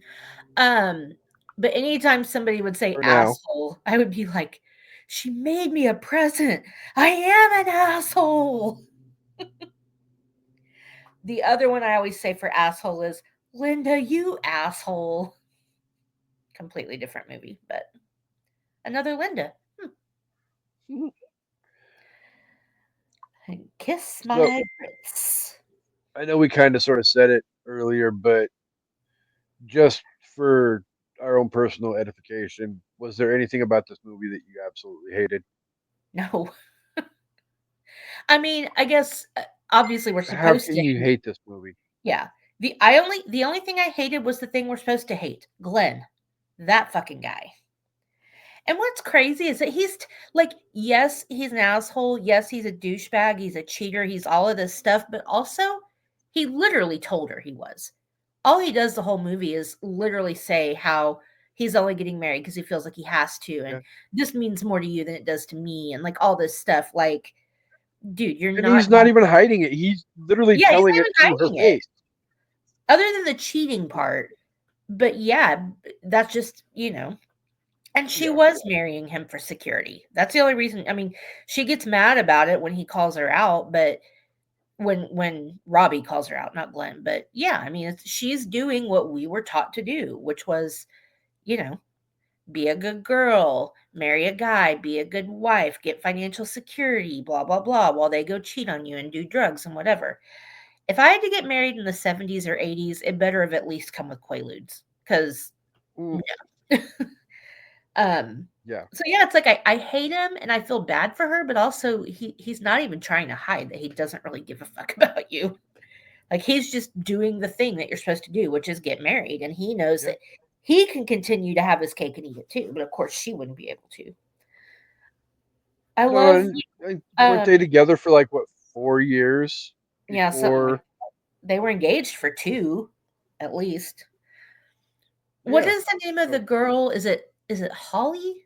Um, but anytime somebody would say For now, asshole, I would be like, she made me a present. I am an asshole. The other one I always say for asshole is Linda, you asshole. Completely different movie, but another Linda. And kiss so my grits. I know we kind of sort of said it earlier, but just for our own personal edification, was there anything about this movie that you absolutely hated? No. I mean, I guess obviously we're How supposed can to you hate. hate this movie? Yeah. The only thing I hated was the thing we're supposed to hate. Glenn. That fucking guy. And what's crazy is that like, yes, he's an asshole. Yes, he's a douchebag. He's a cheater. He's all of this stuff. But also, he literally told her he was. All he does the whole movie is literally say how he's only getting married because he feels like he has to. And Yeah. this means more to you than it does to me. And like all this stuff. Like, dude, you're And not he's not even hiding it. He's literally yeah, he's telling not it even to her hiding it. face. Other than the cheating part, but yeah, that's just, and she Yeah. was marrying him for security. That's the only reason. I mean, she gets mad about it when he calls her out, but when Robbie calls her out, not Glenn. But yeah, I mean, she's doing what we were taught to do, which was, you know, be a good girl, marry a guy, be a good wife, get financial security, blah blah blah, while they go cheat on you and do drugs and whatever. If I had to get married in the 70s or 80s, it better have at least come with Quaaludes, because Mm, Um, yeah. so yeah, it's like I hate him and I feel bad for her, but also he's not even trying to hide that he doesn't really give a fuck about you. Like he's just doing the thing that you're supposed to do, which is get married, and he knows Yeah. that he can continue to have his cake and eat it too, but of course she wouldn't be able to. I No, love and weren't they um together for like what 4 years yeah, something like before? they were engaged for 2 at least. What Yeah. is the name of the So girl? Is it Holly?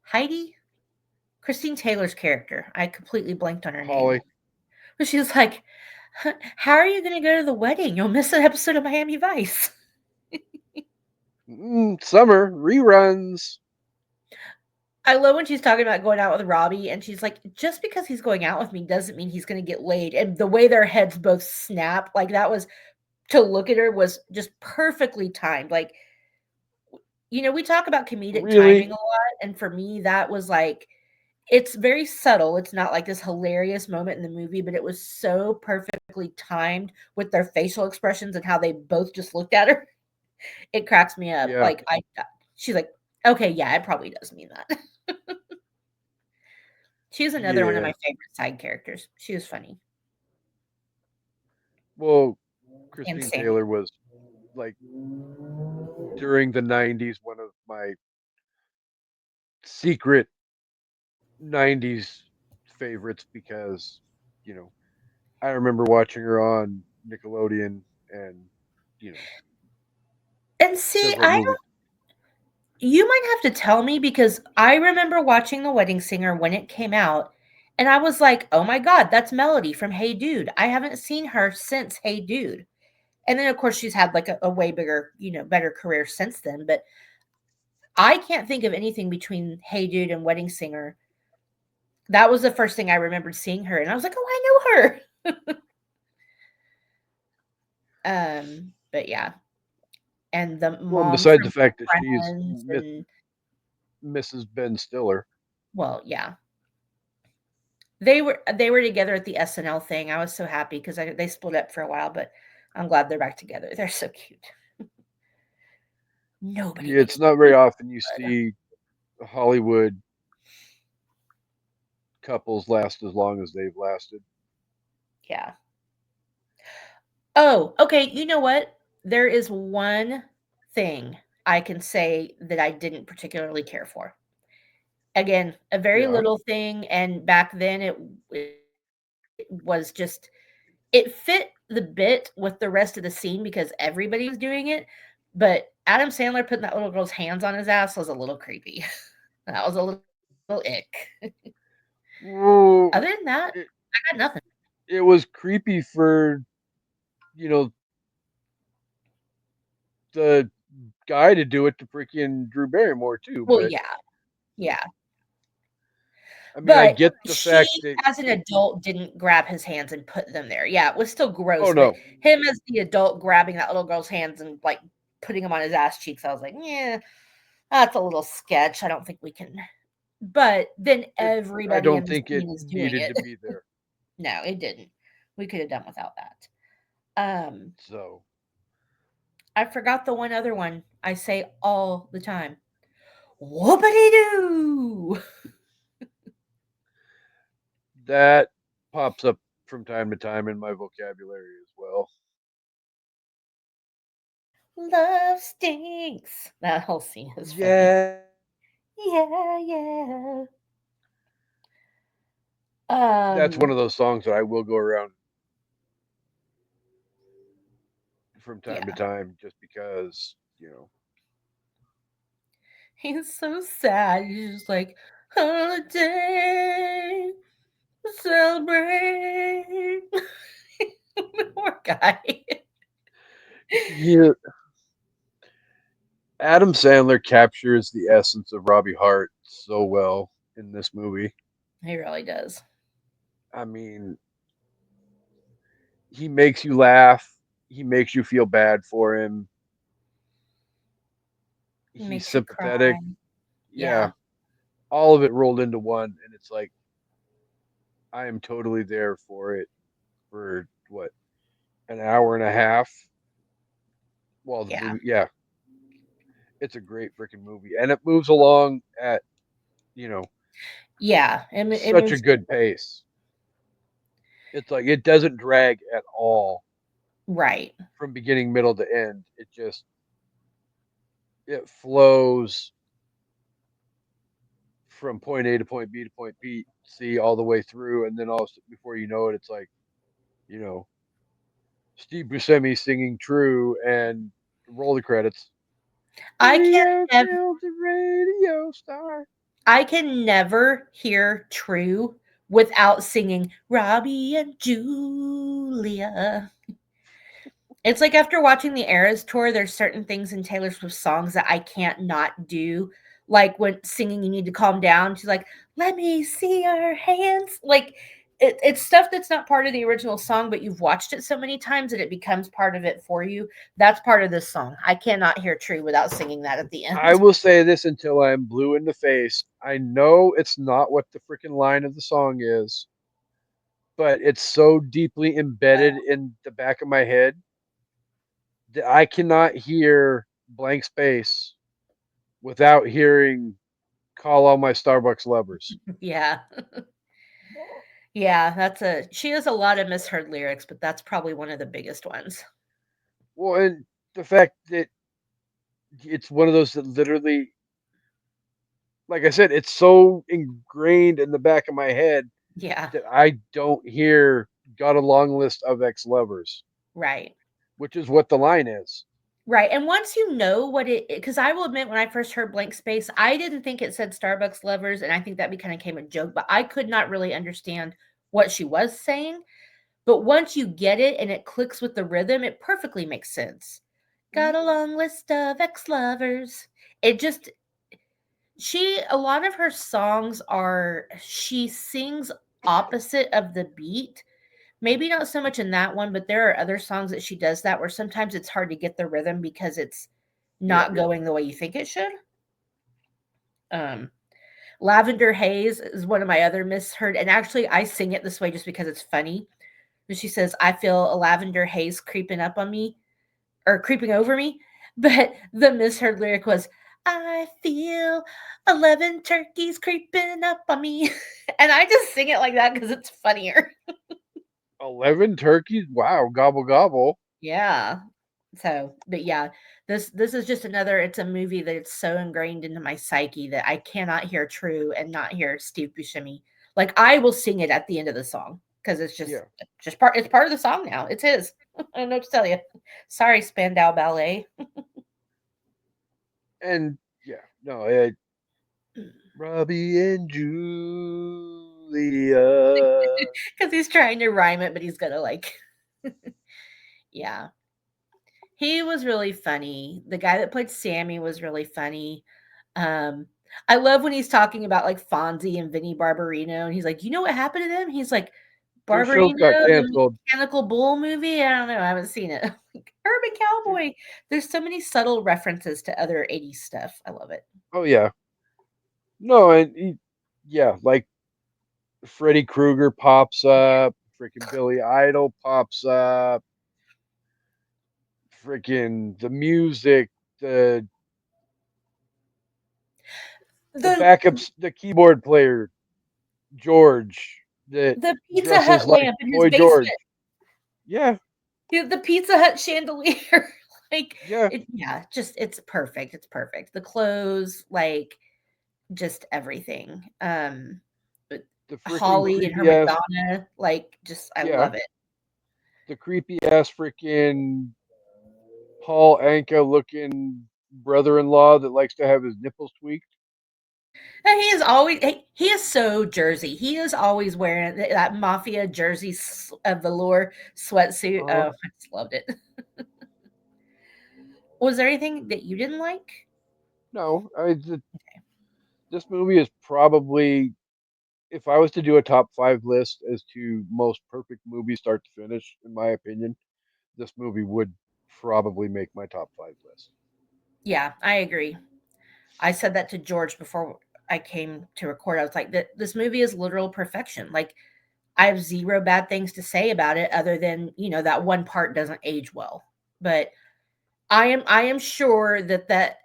Heidi? Christine Taylor's character. I completely blanked on her name. Holly, But she was like, "How are you gonna go to the wedding? You'll miss an episode of Miami Vice." summer reruns. I love when she's talking about going out with Robbie, and she's like, "Just because he's going out with me doesn't mean he's gonna get laid." And the way their heads both snap, like that was to look at her was just perfectly timed. Like, we talk about comedic timing Really? a lot, and for me, that was like it's very subtle. It's not like this hilarious moment in the movie, but it was so perfectly timed with their facial expressions and how they both just looked at her. It cracks me up. Yeah. Like she's like, "Okay, yeah, it probably does mean that." She's another one of Yeah. my favorite side characters. She was funny. Well, And Christine Sammy. Taylor was like during the 90s one of my secret 90s favorites because, you know, I remember watching her on Nickelodeon and, you know, And see, several I movies. don't you might have to tell me because I remember watching The Wedding Singer when it came out, and I was like, "Oh my god, that's Melody from Hey Dude." I haven't seen her since Hey Dude. And then of course she's had like a way bigger, better career since then, but I can't think of anything between Hey Dude and Wedding Singer. That was the first thing I remembered seeing her, and I was like, "Oh, I know her." But yeah, and the Well, and mom besides the from fact that she's Friends, and Mrs. Ben Stiller. well, yeah, they were together at the SNL thing. I was so happy because they split up for a while, but I'm glad they're back together. They're so cute. Nobody Yeah, it's makes not me very often you good. see Hollywood couples last as long as they've lasted. Yeah. Oh, okay. You know what? There is one thing I can say that I didn't particularly care for. Again, a very Yeah. little thing, and back then it was just it fit the bit with the rest of the scene because everybody was doing it, but Adam Sandler putting that little girl's hands on his ass was a little creepy. That was a little ick. Other than Well, that, it, I got nothing. it was creepy for, you know, the guy to do it to freaking Drew Barrymore too. Well, But yeah, yeah. I mean, I But get the she, fact that, as an adult, didn't grab his hands and put them there. Yeah, it was still oh gross, but no, him as the adult grabbing that little girl's hands and, like, putting them on his ass cheeks, I was like, "Yeah, that's a little sketch. I don't think we can." But then it, I everybody don't in the think it scene is doing needed it. to be there. No, it didn't. We could have done without that. Um, So I forgot the one other one I say all the time. Whoopity doo. that pops up from time to time in my vocabulary as well. Love stinks. That whole scene is funny. Yeah. Yeah, yeah. That's one Um, of those songs that I will go around from time to yeah. time just because, He's so sad. He's just like, holiday, celebrate. Poor guy. yeah, Adam Sandler captures the essence of Robbie Hart so well in this movie. He really does. I mean, he makes you laugh. He makes you feel bad for him. He He's makes you sympathetic. cry. Yeah, Yeah. all of it rolled into one, and it's like I am totally there for it for what, an hour and a half. Well, the Yeah. movie, yeah, it's a great freaking movie, and it moves along at you know Yeah. It such a moves good pace. It's like it doesn't drag at all right. from beginning, middle to end. It flows from point A to point B to point B, C all the way through, and then also before you know it, it's like you know Steve Buscemi singing "True" and roll the credits. I can Radio never killed the radio star. I can never hear True without singing Robbie and Julia. It's like after watching the Eras tour, there's certain things in Taylor Swift songs that I can't not do. Like when singing "You Need to Calm Down," she's like, "Let me see your hands." Like it's stuff that's not part of the original song, but you've watched it so many times that it becomes part of it for you. That's part of this song. I cannot hear True without singing that at the I end. will say this until I'm blue in the face. I know it's not what the freaking line of the song is, but it's so deeply embedded in the back of my head that I cannot hear blank space without hearing "Call All My Starbucks Lovers." Yeah. Yeah, she has a lot of misheard lyrics, but that's probably one of the biggest ones. Well, and the fact that it's one of those that literally, like I said, it's so ingrained in the back of my head Yeah, that I don't hear "Got a Long List of Ex Lovers," right. which is what the line is. Right, and once you know what because I will admit when I first heard Blank Space, I didn't think it said Starbucks lovers, and I think that kinda came a joke, but I could not really understand what she was saying, but once you get it and it clicks with the rhythm, it perfectly makes sense. Got a long list of ex-lovers. It just a lot of her songs are she sings opposite of the beat. Maybe not so much in that one, but there are other songs that she does that where sometimes it's hard to get the rhythm because it's Yeah. not going the way you think it should. Um, Lavender Haze is one of my other misheard, and actually I sing it this way just because it's funny. But she says, "I feel a lavender haze creeping up on me or creeping over me." But the misheard lyric was, "I feel 11 turkeys creeping up on me." And I just sing it like that because it's funnier. 11 turkeys? Wow, gobble gobble. Yeah. So, but yeah, this is just another it's a movie that it's so ingrained into my psyche that I cannot hear True and not hear Steve Buscemi. Like I will sing it at the end of the song because Yeah. just part it's part of the song now. It's his. I don't know what to tell you. Sorry, Spandau Ballet. And yeah, no, Robbie and Julia. Because he's trying to rhyme it, but he's gonna like yeah. He was really funny. The guy that played Sammy was really funny. Um, I love when he's talking about like Fonzie and Vinnie Barbarino, and he's like, "You know what happened to them?" He's like, Their show "Barbarino, got the canceled. Mechanical Bull movie." I don't know. I haven't seen it. Like, Urban Cowboy. There's so many subtle references to other '80s stuff. I love it. Oh yeah. No, yeah, like Freddy Krueger pops up, freaking Billy Idol pops up, freaking the music, the the The backups, the keyboard player George that the Pizza dresses Hut like lamp in his Boy George. basement. Yeah, The Pizza Hut chandelier. Like yeah. yeah, just it's perfect. It's perfect. The clothes, like just everything. But The freaking Holly and her creepy ass. Madonna, like just I Yeah, love it. the creepy ass freaking Paul Anka looking brother-in-law that likes to have his nipples tweaked. And he is so Jersey. He is always wearing that mafia Jersey velour sweatsuit. Uh huh. Oh, I just loved it. Was there anything that you didn't like? No, this movie is probably, if I was to do a top five list as to most perfect movies start to finish, in my opinion, this movie would probably make my top five list. Yeah, I agree. I said that to George before I came to record. I was like, This movie is literal perfection. Like, I have zero bad things to say about it other than, that one part doesn't age well. But I am sure that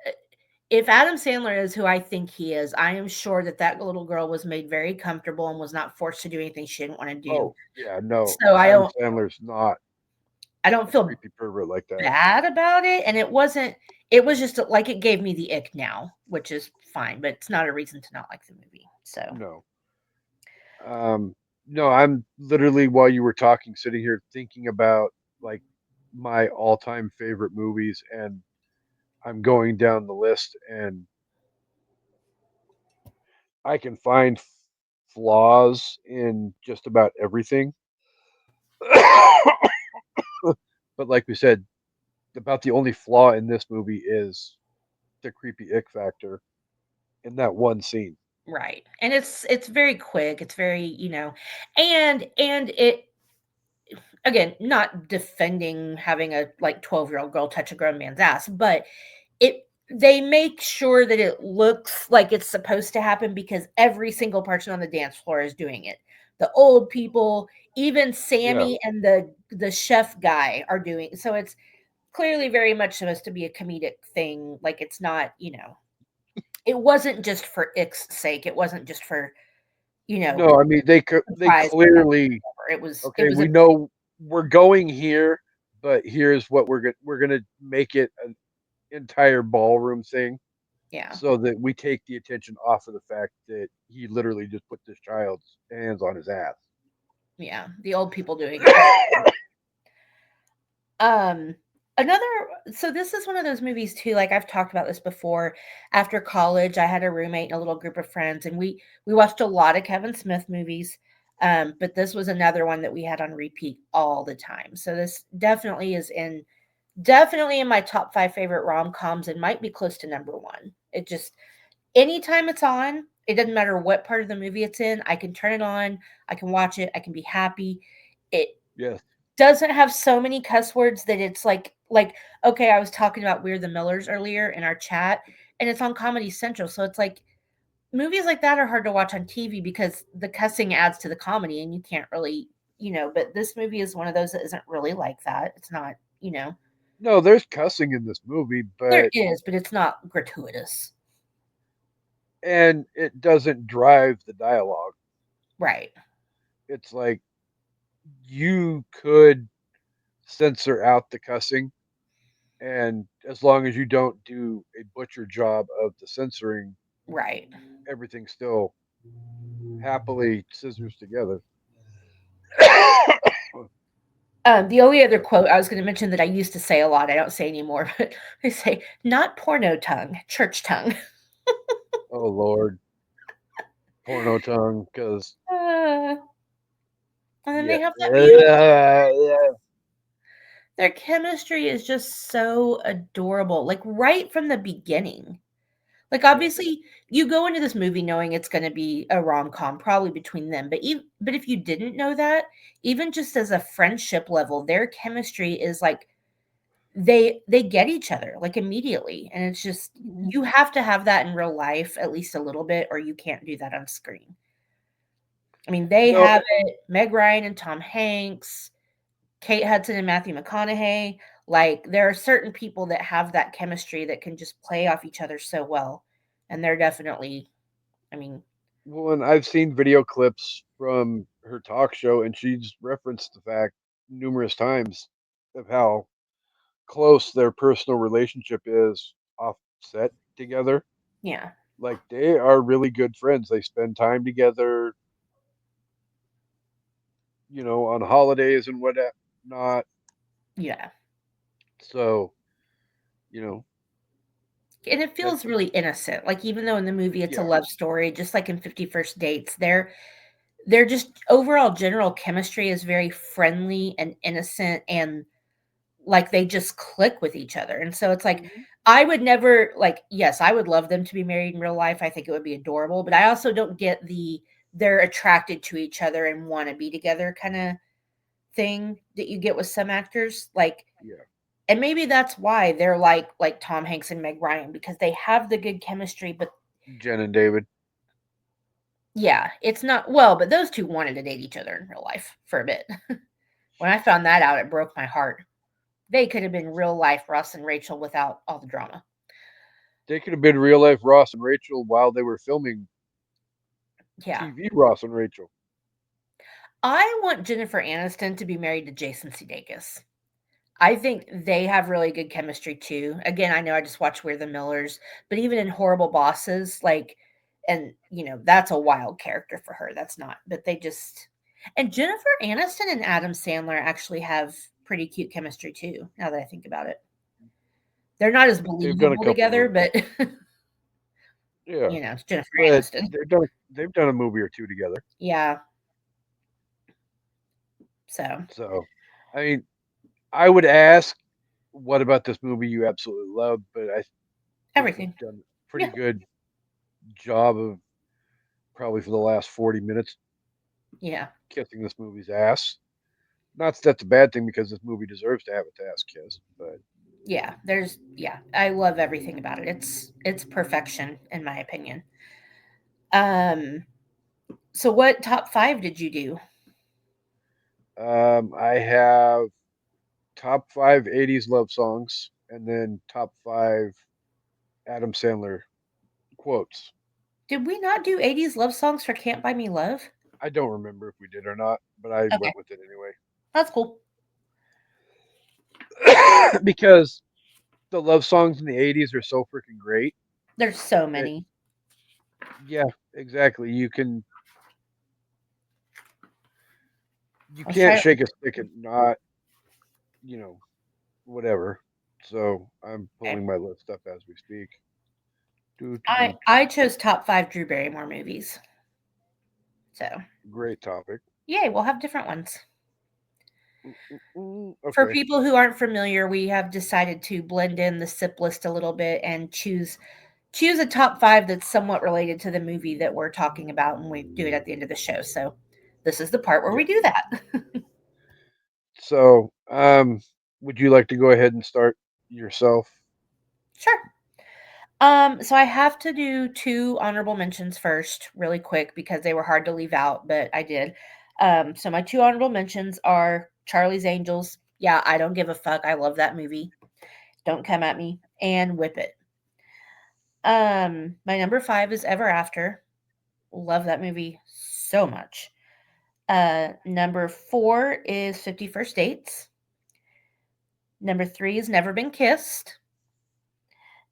if Adam Sandler is who I think he is, I am sure that little girl was made very comfortable and was not forced to do anything she didn't want to do. Oh yeah, no, So Adam Sandler's not I don't a feel creepy pervert like that. bad about it, and it was just like it gave me the ick now, which is fine, but it's not a reason to not like the movie. So, No, um, no, I'm literally while you were talking, sitting here thinking about like my all-time favorite movies, and I'm going down the list, and I can find flaws in just about everything. But like we said, about the only flaw in this movie is the creepy ick factor in that one scene. right. And it's very quick. It's very, and it again, not defending having a like 12-year-old girl touch a grown man's ass, but they make sure that it looks like it's supposed to happen because every single person on the dance floor is doing it. The old people, even Yeah. Sammy and the chef guy are doing. So it's clearly very much supposed to be a comedic thing. Like it's not, it wasn't just for its sake. It wasn't just for, you know, No, I mean they surprise. clearly, It okay, was a we know we're going here, but here's what we're gonna make it an entire ballroom thing yeah, so that we take the attention off of the fact that he literally just put this child's hands on his ass. yeah. The old people doing it was Um, another so this is one of those movies too, like I've talked about this before. After college, I had a roommate and a little group of friends, and we watched a lot of Kevin Smith movies. But this was another one that we had on repeat all the time. So this definitely in my top five favorite rom-coms and might be close to number one. It just anytime it's on, it doesn't matter what part of the movie it's in, I can turn it on, I can watch it, I can be happy. It Yes. doesn't have so many cuss words that it's like okay, I was talking about We're the Millers earlier in our chat, and it's on Comedy Central, so it's like movies like that are hard to watch on TV because the cussing adds to the comedy and you can't really, but this movie is one of those that isn't really like that. It's not, No, there's cussing in this movie, there but is, but it's not gratuitous. and it doesn't drive the dialogue. Right. It's like you could censor out the cussing, and as long as you don't do a butcher job of the censoring, Right. everything still happily scissors together. The only other quote I was going to mention that I used to say a lot, I don't say anymore, but I say, not porno tongue, church tongue. Oh Lord, porno tongue, because Uh, and then yeah, they have that beautiful, yeah, their chemistry is just so adorable, like right from the beginning. Like yes. obviously, you go into this movie knowing it's going to be a rom com, probably between them. But if you didn't know that, even just as a friendship level, their chemistry is like they get each other like immediately, and it's just Mhm. you have to have that in real life at least a little bit, or you can't do that on screen. I mean, they No, have it. Meg Ryan and Tom Hanks, Kate Hudson and Matthew McConaughey. Like there are certain people that have that chemistry that can just play off each other so well, and they're definitely. I mean, well, and I've seen video clips from her talk show, and she's referenced the fact numerous times of how close their personal relationship is off set together. yeah, Like they are really good friends. They spend time together, on holidays and whatnot. yeah, So, you know, and it that feels really innocent. Like even though in the movie it's a yeah. love story, just like in 50 First Dates, they're just overall general chemistry is very friendly and innocent and like they just click with each other. And so it's like Mhm. I would never like, yes, I would love them to be married in real life. I think it would be adorable, but I also don't get the they're attracted to each other and want to be together kind of thing that you get with some actors. Like, Yeah, and maybe that's why they're like Tom Hanks and Meg Ryan because they have the good chemistry, but Jen and David. yeah, it's not well, but those two wanted to date each other in real life for a bit. When I found that out, it broke my heart. They could have been real life Ross and Rachel without all the drama. They could have been real life Ross and Rachel while they were filming Yeah. TV Ross and Rachel. I want Jennifer Aniston to be married to Jason Sudeikis. I think they have really good chemistry too. Again, I know I just watched We're the Millers, but even in Horrible Bosses, like, and that's a wild character for her. That's not, but they just, and Jennifer Aniston and Adam Sandler actually have pretty cute chemistry too, now that I think about it. They're not as They've done a believable couple together, movies. but Yeah, it's Jennifer but Aniston. they've done a movie or two together. Yeah. So, So, I mean, I would ask, what about this movie you absolutely love? But I think we've everything. done a pretty Yeah. good job of probably for the last 40 minutes Yeah. kissing this movie's ass. Not that that's a bad thing because this movie deserves to have its ass kissed, but Yeah, I love everything about it. It's perfection in my opinion. Um so what top 5 did you do? I have top five 80s love songs and then top five Adam Sandler quotes. Did we not do 80s love songs for Can't Buy Me Love? I don't remember if we did or not, but I Okay. went with it anyway. That's cool. Because the love songs in the 80s are so freaking great There's so that, many. yeah, exactly. You I was can't trying shake a stick and not, you know, whatever. So I'm okay. pulling my list up as we speak. Do, do, I do, do, I do. chose top 5 Drew Barrymore movies. So, Great topic. yay, we'll have different ones. For Okay. people who aren't familiar, we have decided to blend in the sip list a little bit and choose a top 5 that's somewhat related to the movie that we're talking about, and we do it at the end of the show. So, this is the part where Yeah. we do that. So, would you like to go ahead and start yourself? Sure. So I have to do 2 honorable mentions first, really quick, because they were hard to leave out, but I did. So my 2 honorable mentions are Charlie's Angels. Yeah, I don't give a fuck. I love that movie. Don't come at me. And Whip It. My number 5 is Ever After. Love that movie so much. Number 4 is 51st Dates. Number 3 is Never Been Kissed.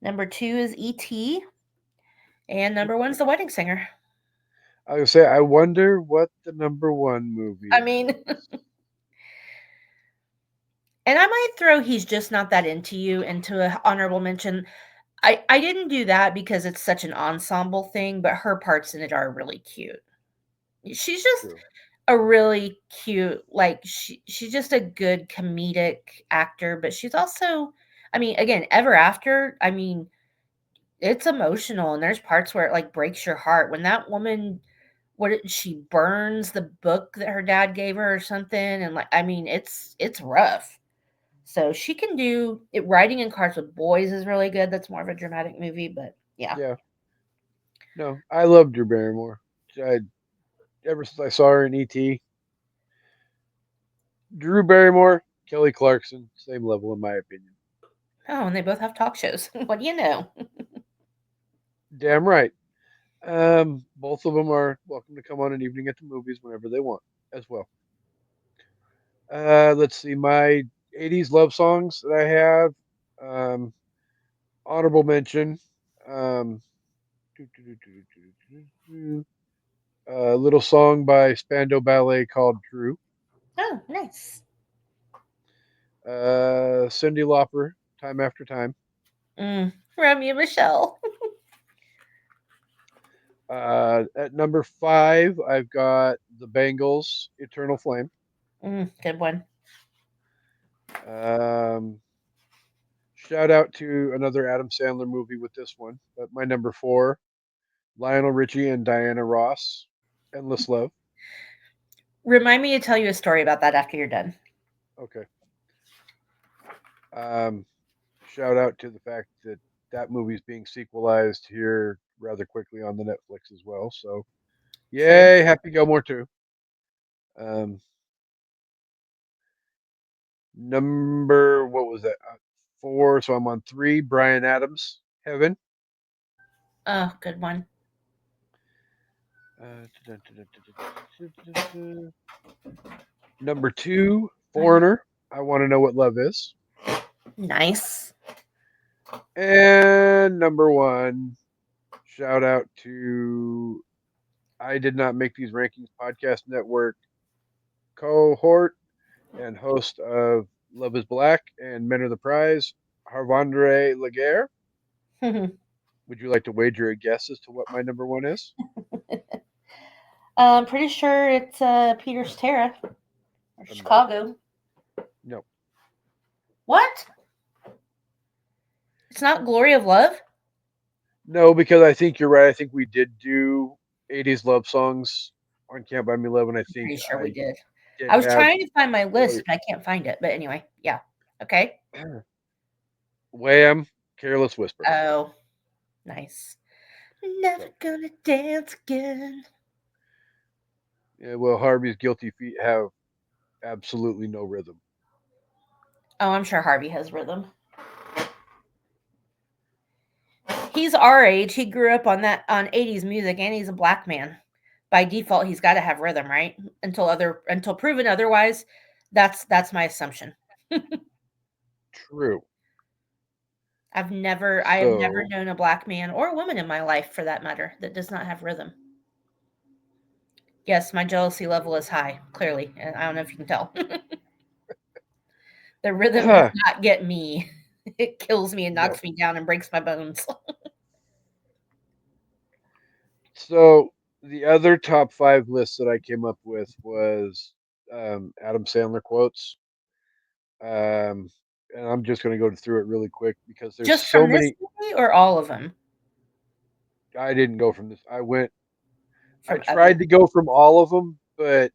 Number 2 is E.T. And number 1 is The Wedding Singer. I was gonna say, I wonder what the number one movie I mean, is. and I might throw He's Just Not That Into You into an honorable mention. I didn't do that because it's such an ensemble thing, but her parts in it are really cute. She's just True. a really cute, like she's just a good comedic actor, but she's also, I mean, again, Ever After, I mean, it's emotional and there's parts where it like breaks your heart when that woman she burns the book that her dad gave her or something, and like I mean it's rough. So she can do it. Writing in Cars with Boys is really good. That's more of a dramatic movie, but yeah. Yeah. No, I love Drew Barrymore. I, ever since I saw her in ET, Drew Barrymore, Kelly Clarkson, same level in my opinion. Oh, and they both have talk shows. What do you know? Damn right. Both of them are welcome to come on an evening at the movies whenever they want as well. Let's see, my 80s love songs that I have. Um, honorable mention. Um, a little song by Spandau Ballet called Drew. Oh, nice. Cyndi Lauper, Time After Time. Romeo and Michelle. At number five, I've got the Bangles, Eternal Flame. Good one. Um, Shout out to another Adam Sandler movie with this one. But my number four, Lionel Richie and Diana Ross, Endless Love. Remind me to tell you a story about that after you're done. Okay. Um, Shout out to the fact that that movie's being sequelized here rather quickly on the Netflix as well. So, Cute. yay, Happy Gilmore too. Um, Number, what was that? Four. So I'm on three. Brian Adams, Heaven. Oh, good one. Number two, Foreigner. I want to know what love is. Nice. And number one, shout out to I Did Not Make These Rankings Podcast Network cohort and host of Love is Black and Men Are the Prize, Harvandre Laguerre. Would you like to wager a guess as to what my number one is? I'm pretty sure it's Peter's Terra or Chicago. No. What? It's not Glory of Love? No, because I think you're right. I think we did do 80s love songs on Can't Buy Me Love, and I think Pretty sure we I did. did I was have trying to find my list Glory. and I can't find it. But anyway, yeah. Okay. Wham! Careless Whisper. Oh, nice. Never So, gonna dance again. yeah, well, Harvey's Guilty Feet have absolutely no rhythm. Oh, I'm sure Harvey has rhythm. He's our age. He grew up on 80s music and he's a black man. By default, he's got to have rhythm, right? Until proven otherwise, that's my assumption. True. I have never So, known a black man or a woman in my life for that matter that does not have rhythm. Yes, my jealousy level is high, clearly. And I don't know if you can tell. The rhythm does not get me. It kills me and no. knocks me down and breaks my bones. So, the other top five lists that I came up with was Adam Sandler quotes. Um, and I'm just going to go through it really quick because there's Just so from this many. movie or all of them? I didn't go from this. I From other. tried to go from all of them, but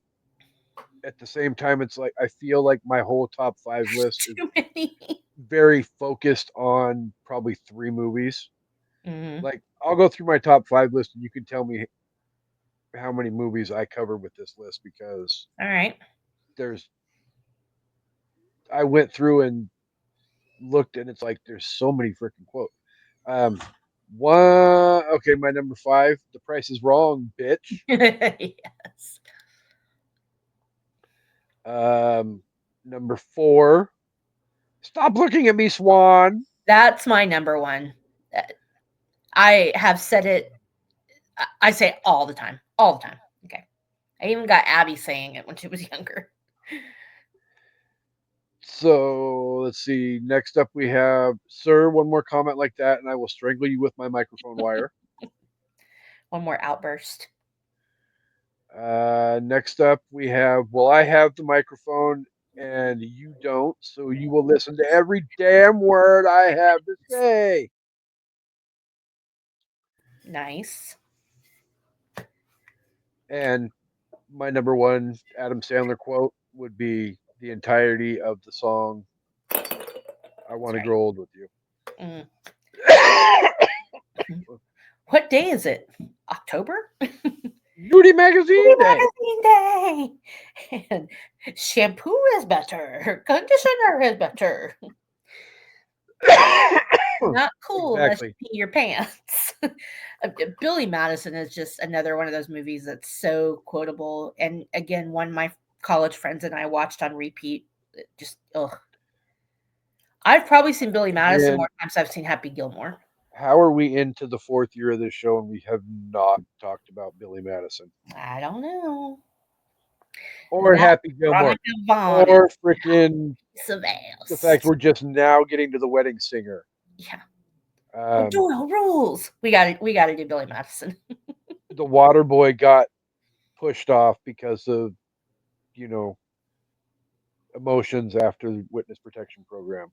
at the same time, it's like I feel like my whole top five list is Too many. very focused on probably three movies. Mhm. Like I'll go through my top five list, and you can tell me how many movies I covered with this list because All right. there's I went through and looked, and it's like there's so many freaking quotes. Um, One, okay, my number five, The Price is Wrong, bitch. Yes. Um, Number four, Stop looking at me, Swan. That's my number one. Uh, I have said it. I say it all the time. All the time. Okay. I even got Abby saying it when she was younger. So let's see. Next up, we have Sir. One more comment like that, and I will strangle you with my microphone wire. One more outburst. Next up, we have Well, I have the microphone and you don't, so you will listen to every damn word I have to say. Nice. And my number one Adam Sandler quote would be the entirety of the song I That's Want to right. Grow Old with You. Mm. What day is it? October? Nudie Magazine Day. Magazine Day. And shampoo is better. Conditioner is better. Not cool unless you Exactly. pee your pants. Billy Madison is just another one of those movies that's so quotable. And again, one my college friends and I watched on repeat. Just ugh. I've probably seen Billy Madison Again, more times than I've seen Happy Gilmore. how are we into the fourth year of this show and we have not talked about Billy Madison I don't know. or That Happy Gilmore Veronica Vaughn is or freaking piece of the fact ass. we're just now getting to the wedding singer? Yeah. Oh, Um, Doyle rules. We gotta do Billy Madison. the water boy got pushed off because of, you know, emotions after the witness protection program.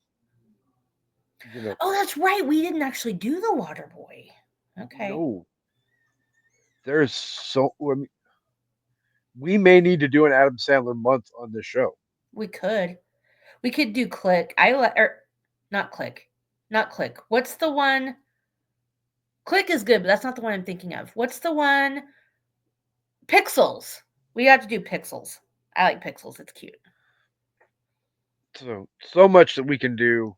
You know, Oh, that's right. We didn't actually do the Water Boy. Okay. no, there's so. I mean, we may need to do an Adam Sandler month on this show. We could. We could do Click. I let or not Click. Not Click. What's the one? Click is good, but that's not the one I'm thinking of. What's the one? Pixels. We have to do Pixels. I like Pixels. It's cute. So much that we can do,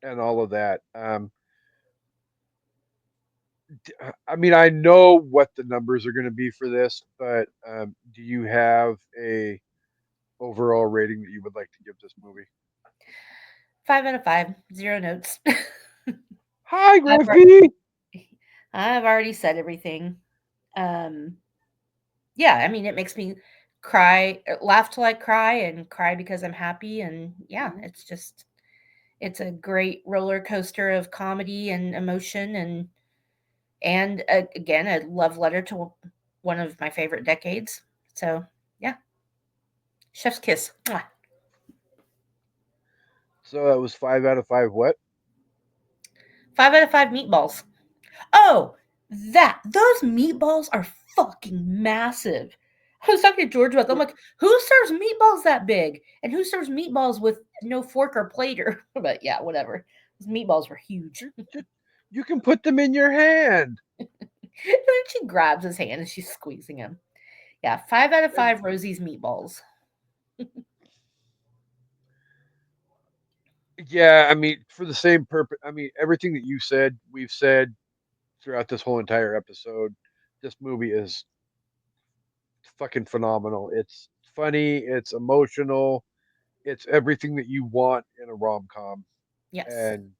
and all of that. I mean, I know what the numbers are going to be for this, but do you have a overall rating that you would like to give this movie? 5 out of 5. 0 notes. Hi, I've, Griffey. I've already said everything. Um, yeah, I mean, it makes me cry, laugh till I cry, and cry because I'm happy. And yeah, it's a great roller coaster of comedy and emotion, and again, a love letter to one of my favorite decades. So yeah, chef's kiss. Mwah. So that was 5 out of 5. What? 5 out of 5 meatballs. Oh, those meatballs are fucking massive. I was talking to George about that. I'm like, who serves meatballs that big? And who serves meatballs with no fork or plate or but yeah, whatever. Those meatballs were huge. You can put them in your hand. And then she grabs his hand and she's squeezing him. Yeah, 5 out of 5 Rosie's meatballs. Yeah, I mean, for the same purpose. I mean, everything that you said, we've said throughout this whole entire episode. This movie is fucking phenomenal. It's funny, it's emotional, it's everything that you want in a rom com. Yes. And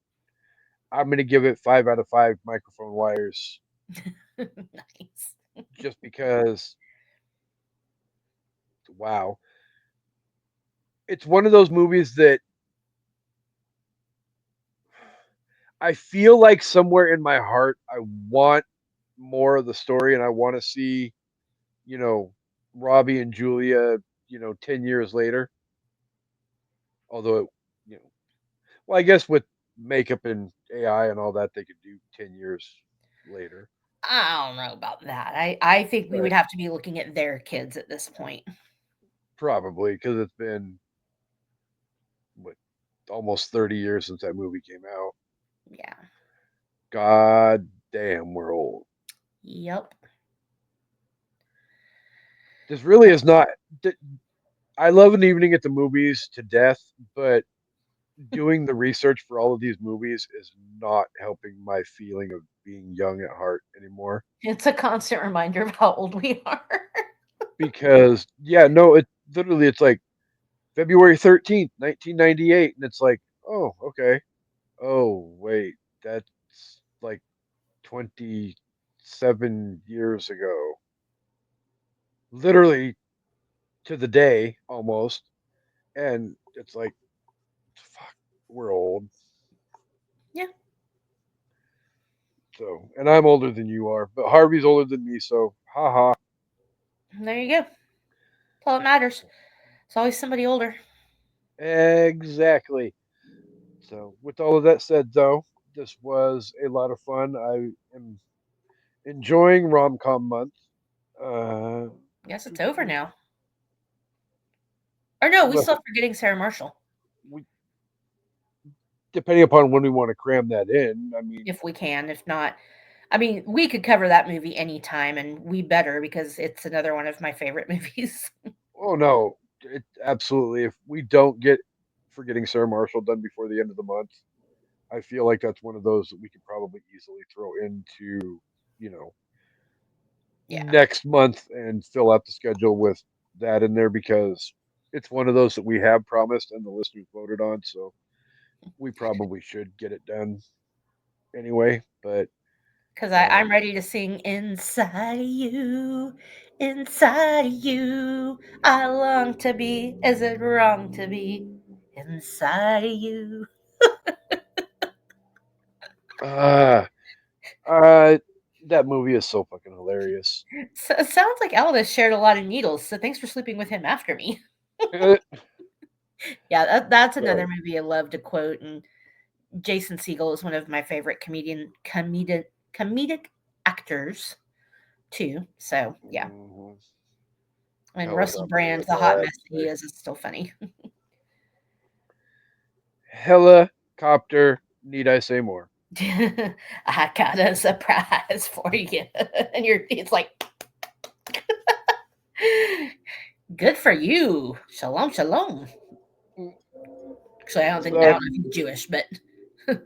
I'm going to give it 5 out of 5 microphone wires Nice. just because, wow. It's one of those movies that I feel like somewhere in my heart, I want more of the story and I want to see, you know, Robbie and Julia, 10 years later. Although, you know, well, I guess with makeup and AI and all that, they could do 10 years later. I don't know about that. I think we would But have to be looking at their kids at this point. probably because it's been, what, almost 30 years since that movie came out. Yeah. God damn, we're old. Yep. This really is not. I love an evening at the movies to death, but doing the research for all of these movies is not helping my feeling of being young at heart anymore. It's a constant reminder of how old we are. Because yeah, no, it literally it's like February 13th, 1998, and it's like, oh, okay. Oh, wait, that's like 27 years ago. Literally to the day almost. And it's like, fuck, we're old. Yeah, So, and I'm older than you are, but Harvey's older than me, so haha. there you go. That's all that matters. It's always somebody older. Exactly. So, with all of that said, though, this was a lot of fun. I am enjoying Rom-Com Month. Uh, Guess it's over now. Or no, we unless still have Forgetting Sarah Marshall. we, depending upon when we want to cram that in. I mean, If we can. If not, I mean, we could cover that movie anytime, and we better because it's another one of my favorite movies. oh no, absolutely. If we don't get Forgetting Sarah Marshall done before the end of the month, I feel like that's one of those that we could probably easily throw into, you know, Yeah, next month and fill out the schedule with that in there because it's one of those that we have promised and the listeners voted on. So we probably should get it done anyway. But because I'm um, ready to sing Inside of You, Inside of You. I long to be, is it wrong to be inside of you? uh, uh, that movie is so fucking hilarious. So, it sounds like Elvis shared a lot of needles, so thanks for sleeping with him after me. Uh, Yeah, that's another so movie I love to quote, and Jason Segel is one of my favorite comedic actors too. So yeah, Mhm. and Russell Helicopter, Brand, that's the all hot I have mess to he say. is still funny. Helicopter, need I say more? I got a surprise for you, and it's like, good for you, shalom, shalom. Mm. Actually, I So don't know if he's Jewish, but no,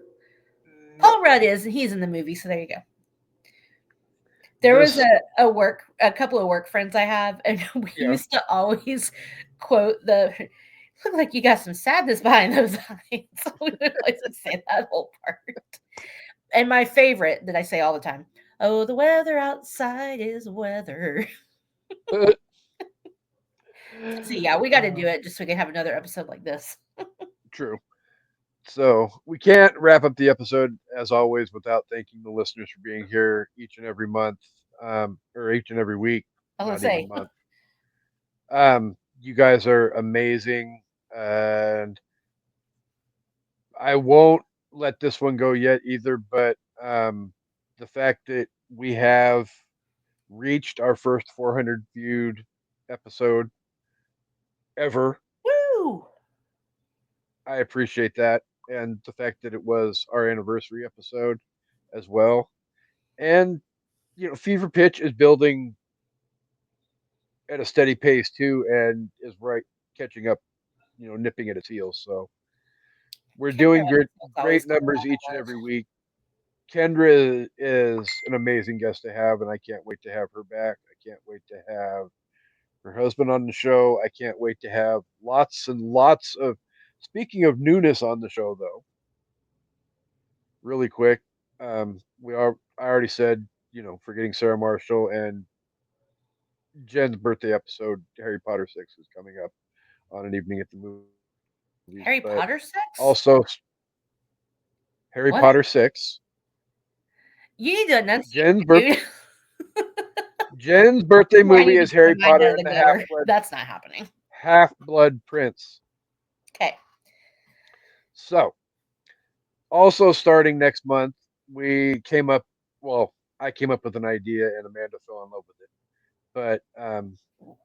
Paul Rudd is. He's in the movie, so there you go. There was this a couple of work friends I have, and we yeah. used to always quote the look like you got some sadness behind those eyes. So we would always say that whole part. And my favorite that I say all the time, oh, the weather outside is weather. So yeah, we got to do Uh, it just so we can have another episode like this. true. So we can't wrap up the episode as always without thanking the listeners for being here each and every month, or each and every week, I was not gonna even say, month. You guys are amazing, and I won't let this one go yet either. But the fact that we have reached our first 400 viewed episode ever, woo! I appreciate that, and the fact that it was our anniversary episode as well. And Fever Pitch is building at a steady pace too, and is right catching up, nipping at its heels. So we're Kendra doing great, always great come numbers each and on every week. Kendra is an amazing guest to have, and I can't wait to have her back. I can't wait to have her husband on the show. I can't wait to have lots and lots of. Speaking of newness on the show, though, really quick, we are. I already said, forgetting Sarah Marshall and Jen's birthday episode, Harry Potter 6, is coming up on an evening at the movies. But Harry Potter also, sex? Harry Potter What? 6. You need to enunciate, Jen's birth dude. Jen's birthday Before I movie need to is get my Harry mind Potter out of and the the gutter. That's not happening. Half Blood Prince. Okay. So, also starting next month, we came up. Well, I came up with an idea, and Amanda fell in love with it. But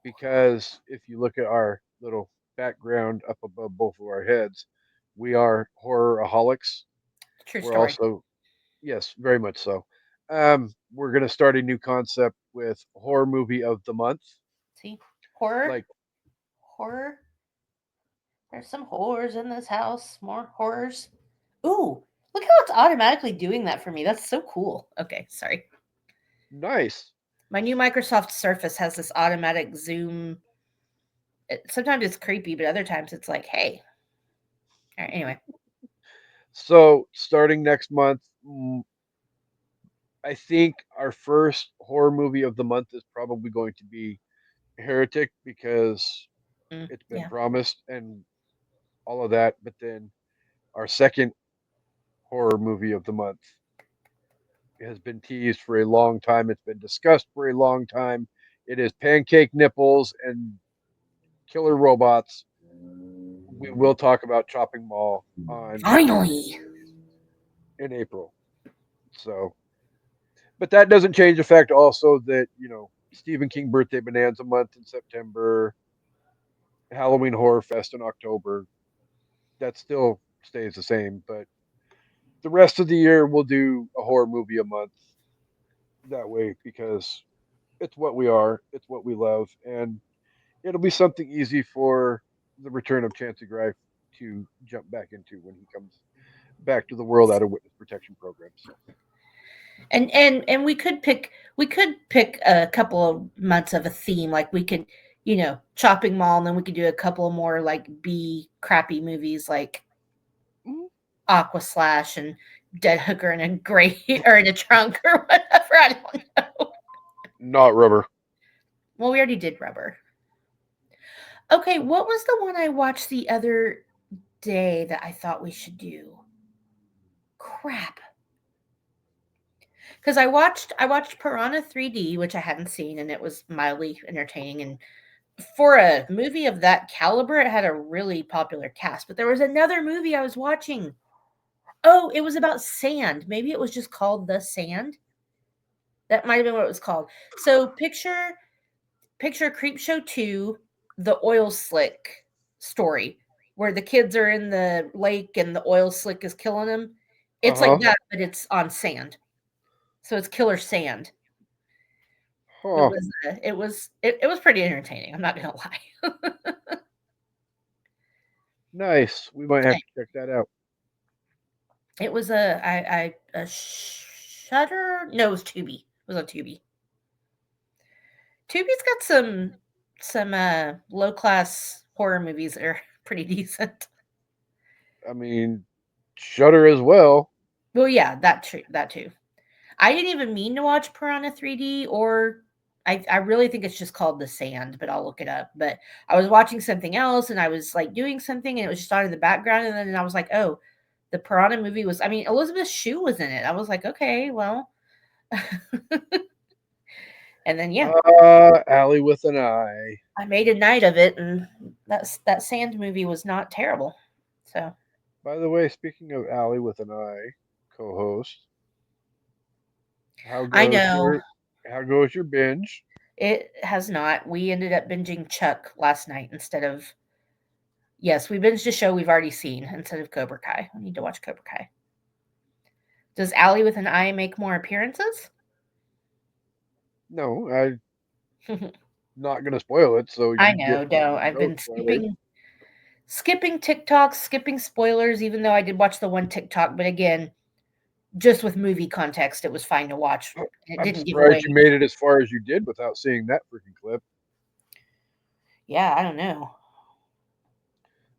because if you look at our little background up above both of our heads, we are horroraholics. True We're story. also, yes, very much so. We're going to start a new concept with horror movie of the month. See? Horror? Like, Horror? There's some horrors in this house. More horrors. Ooh, look how it's automatically doing that for me. That's so cool. Okay, sorry. nice. My new Microsoft Surface has this automatic zoom. Sometimes it's creepy, but other times it's like, hey. All right, anyway. So, starting next month, I think our first horror movie of the month is probably going to be Heretic because it's been Yeah. promised and all of that. But then our second horror movie of the month has been teased for a long time. It's been discussed for a long time. It is Pancake Nipples and Killer Robots. We will talk about Chopping Mall on Movie Finally. Movies in April. So, but that doesn't change the fact also that Stephen King birthday bonanza month in September, Halloween Horror Fest in October. That still stays the same, but the rest of the year we'll do a horror movie a month that way because it's what we are, it's what we love, and it'll be something easy for the return of Chancey Grife to jump back into when he comes back to the world out of witness protection program. So, And we could pick a couple of months of a theme. Like we could, chopping mall, and then we could do a couple of more like B crappy movies like mm, Aqua Slash and Dead Hooker in a gray or in a trunk or whatever. I don't know. not rubber. Well, we already did Rubber. Okay, what was the one I watched the other day that I thought we should do? Crap. Because I watched Piranha 3D, which I hadn't seen, and it was mildly entertaining. And for a movie of that caliber, it had a really popular cast. But there was another movie I was watching, Oh, it was about sand. Maybe it was just called The Sand. That might have been what it was called. So picture Creepshow 2, the oil slick story, where the kids are in the lake and the oil slick is killing them. Uh It's like huh. that, but it's on sand. So it's killer sand. It Huh. was it was pretty entertaining. I'm not gonna lie. Nice. We might have to check that out. It was a Shutter. No, it was Tubi. It was on Tubi. Tubi's got some low class horror movies that are pretty decent. I mean, Shutter as well. Well, yeah, that too. I didn't even mean to watch Piranha 3D, or I really think it's just called The Sand, but I'll look it up. But I was watching something else and I was like doing something and it was just on in the background and then I was like, "Oh, the Piranha movie was, I mean, Elizabeth Shue was in it." I was like, "Okay, well." And then yeah, Alley with an Eye. I made a night of it and that Sand movie was not terrible. So, By the way, speaking of Alley with an Eye, co-host, how I goes know your binge? it has not. We ended up binging Chuck last night instead of, yes, we binged a show we've already seen instead of Cobra Kai. We need to watch Cobra Kai. Does Allie with an eye make more appearances? No, I'm not gonna spoil it, so I you get know, don't. I've no been spoilers. skipping TikToks, skipping spoilers, even though I did watch the one TikTok, but again, just with movie context, it was fine to watch. It I'm didn't give away surprised you made anything. it as far as you did without seeing that freaking clip, Yeah, I don't know.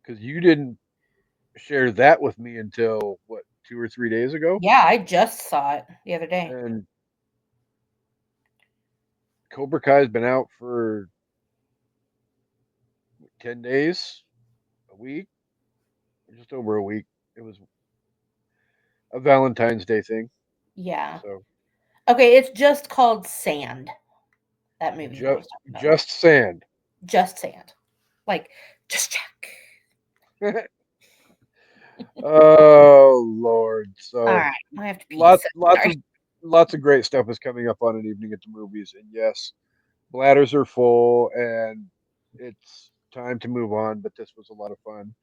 because you didn't share that with me until what, 2 or 3 days ago, Yeah, I just saw it the other day. and Cobra Kai's been out for 10 days, a week, just over a week. It was a Valentine's Day thing, Yeah. so Okay, it's just called Sand. That movie that I just was talking about. just sand. Just Sand. Like, just check. Oh Lord! All So right, I have to pee. lots So lots sorry. of lots of great stuff is coming up on an evening at the movies, and yes, bladders are full, and it's time to move on. But this was a lot of fun.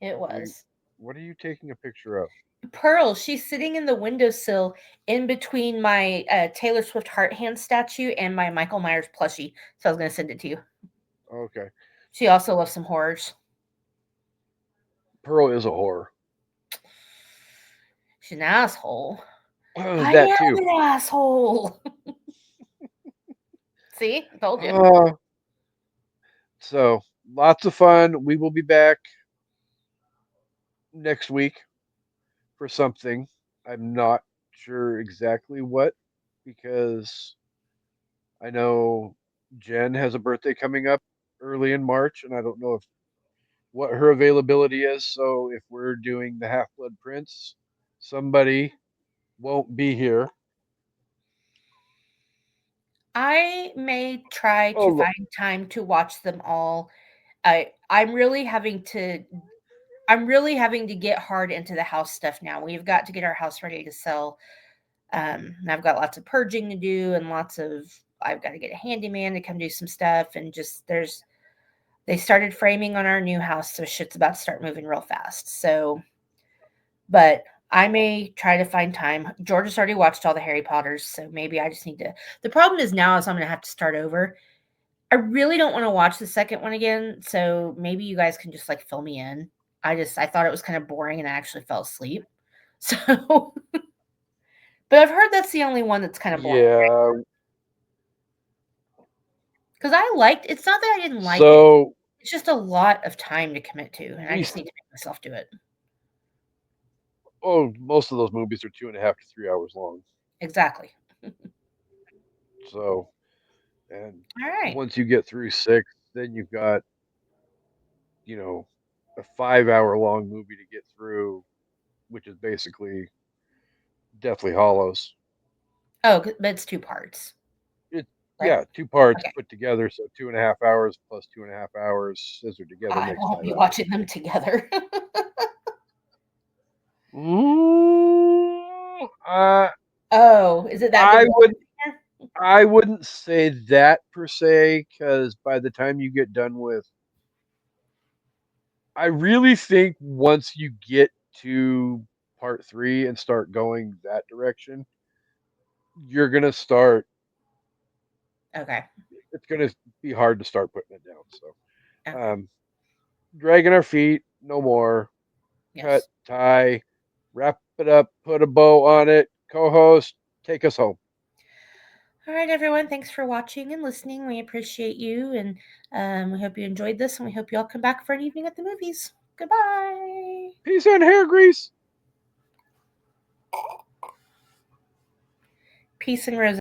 It We, was. what are you taking a picture of? Pearl, she's sitting in the windowsill in between my Taylor Swift heart hand statue and my Michael Myers plushie. So I was going to send it to you. Okay, She also loves some horrors. Pearl is a whore. She's an asshole. I That am too. an asshole. See? I told you. Uh, so lots of fun. We will be back next week for something. I'm not sure exactly what, because I know Jen has a birthday coming up early in March, and I don't know if what her availability is. So if we're doing the Half Blood Prince, somebody won't be here. I may try to Oh, find time to watch them all. I'm really having to get hard into the house stuff now. We've got to get our house ready to sell. And I've got lots of purging to do and I've got to get a handyman to come do some stuff and just they started framing on our new house, so shit's about to start moving real fast. So, but I may try to find time. Georgia's already watched all the Harry Potters, so maybe I just need to. The problem is now is I'm going to have to start over. I really don't want to watch the second one again, so maybe you guys can just like fill me in. I thought it was kind of boring and I actually fell asleep. So, but I've heard that's the only one that's kind of boring. yeah. Because I liked, it's not that I didn't like it. So It's just a lot of time to commit to, and I we, just need to make myself do it. most of those movies are 2.5 to 3 hours long. Exactly. So, and All right. once you get through six, then you've got, you know, a 5 hour long movie to get through, which is basically Deathly Hollows. Oh, but it's two parts, It, right? yeah, two parts Okay. put together, so 2.5 hours plus 2.5 hours scissored together I makes won't be 5 hours. watching them together. Ooh, Oh, is it that I big? would I wouldn't say that per se, because by the time you get done with, I really think once you get to part three and start going that direction, you're gonna start. Okay. It's gonna be hard to start putting it down. So, Okay. dragging our feet, no more. Cut, Yes. tie, wrap it up, put a bow on it. Co-host, take us home. All right, everyone. Thanks for watching and listening. We appreciate you, and we hope you enjoyed this, and we hope you all come back for an evening at the movies. Goodbye. Peace and hair grease. Peace and roses.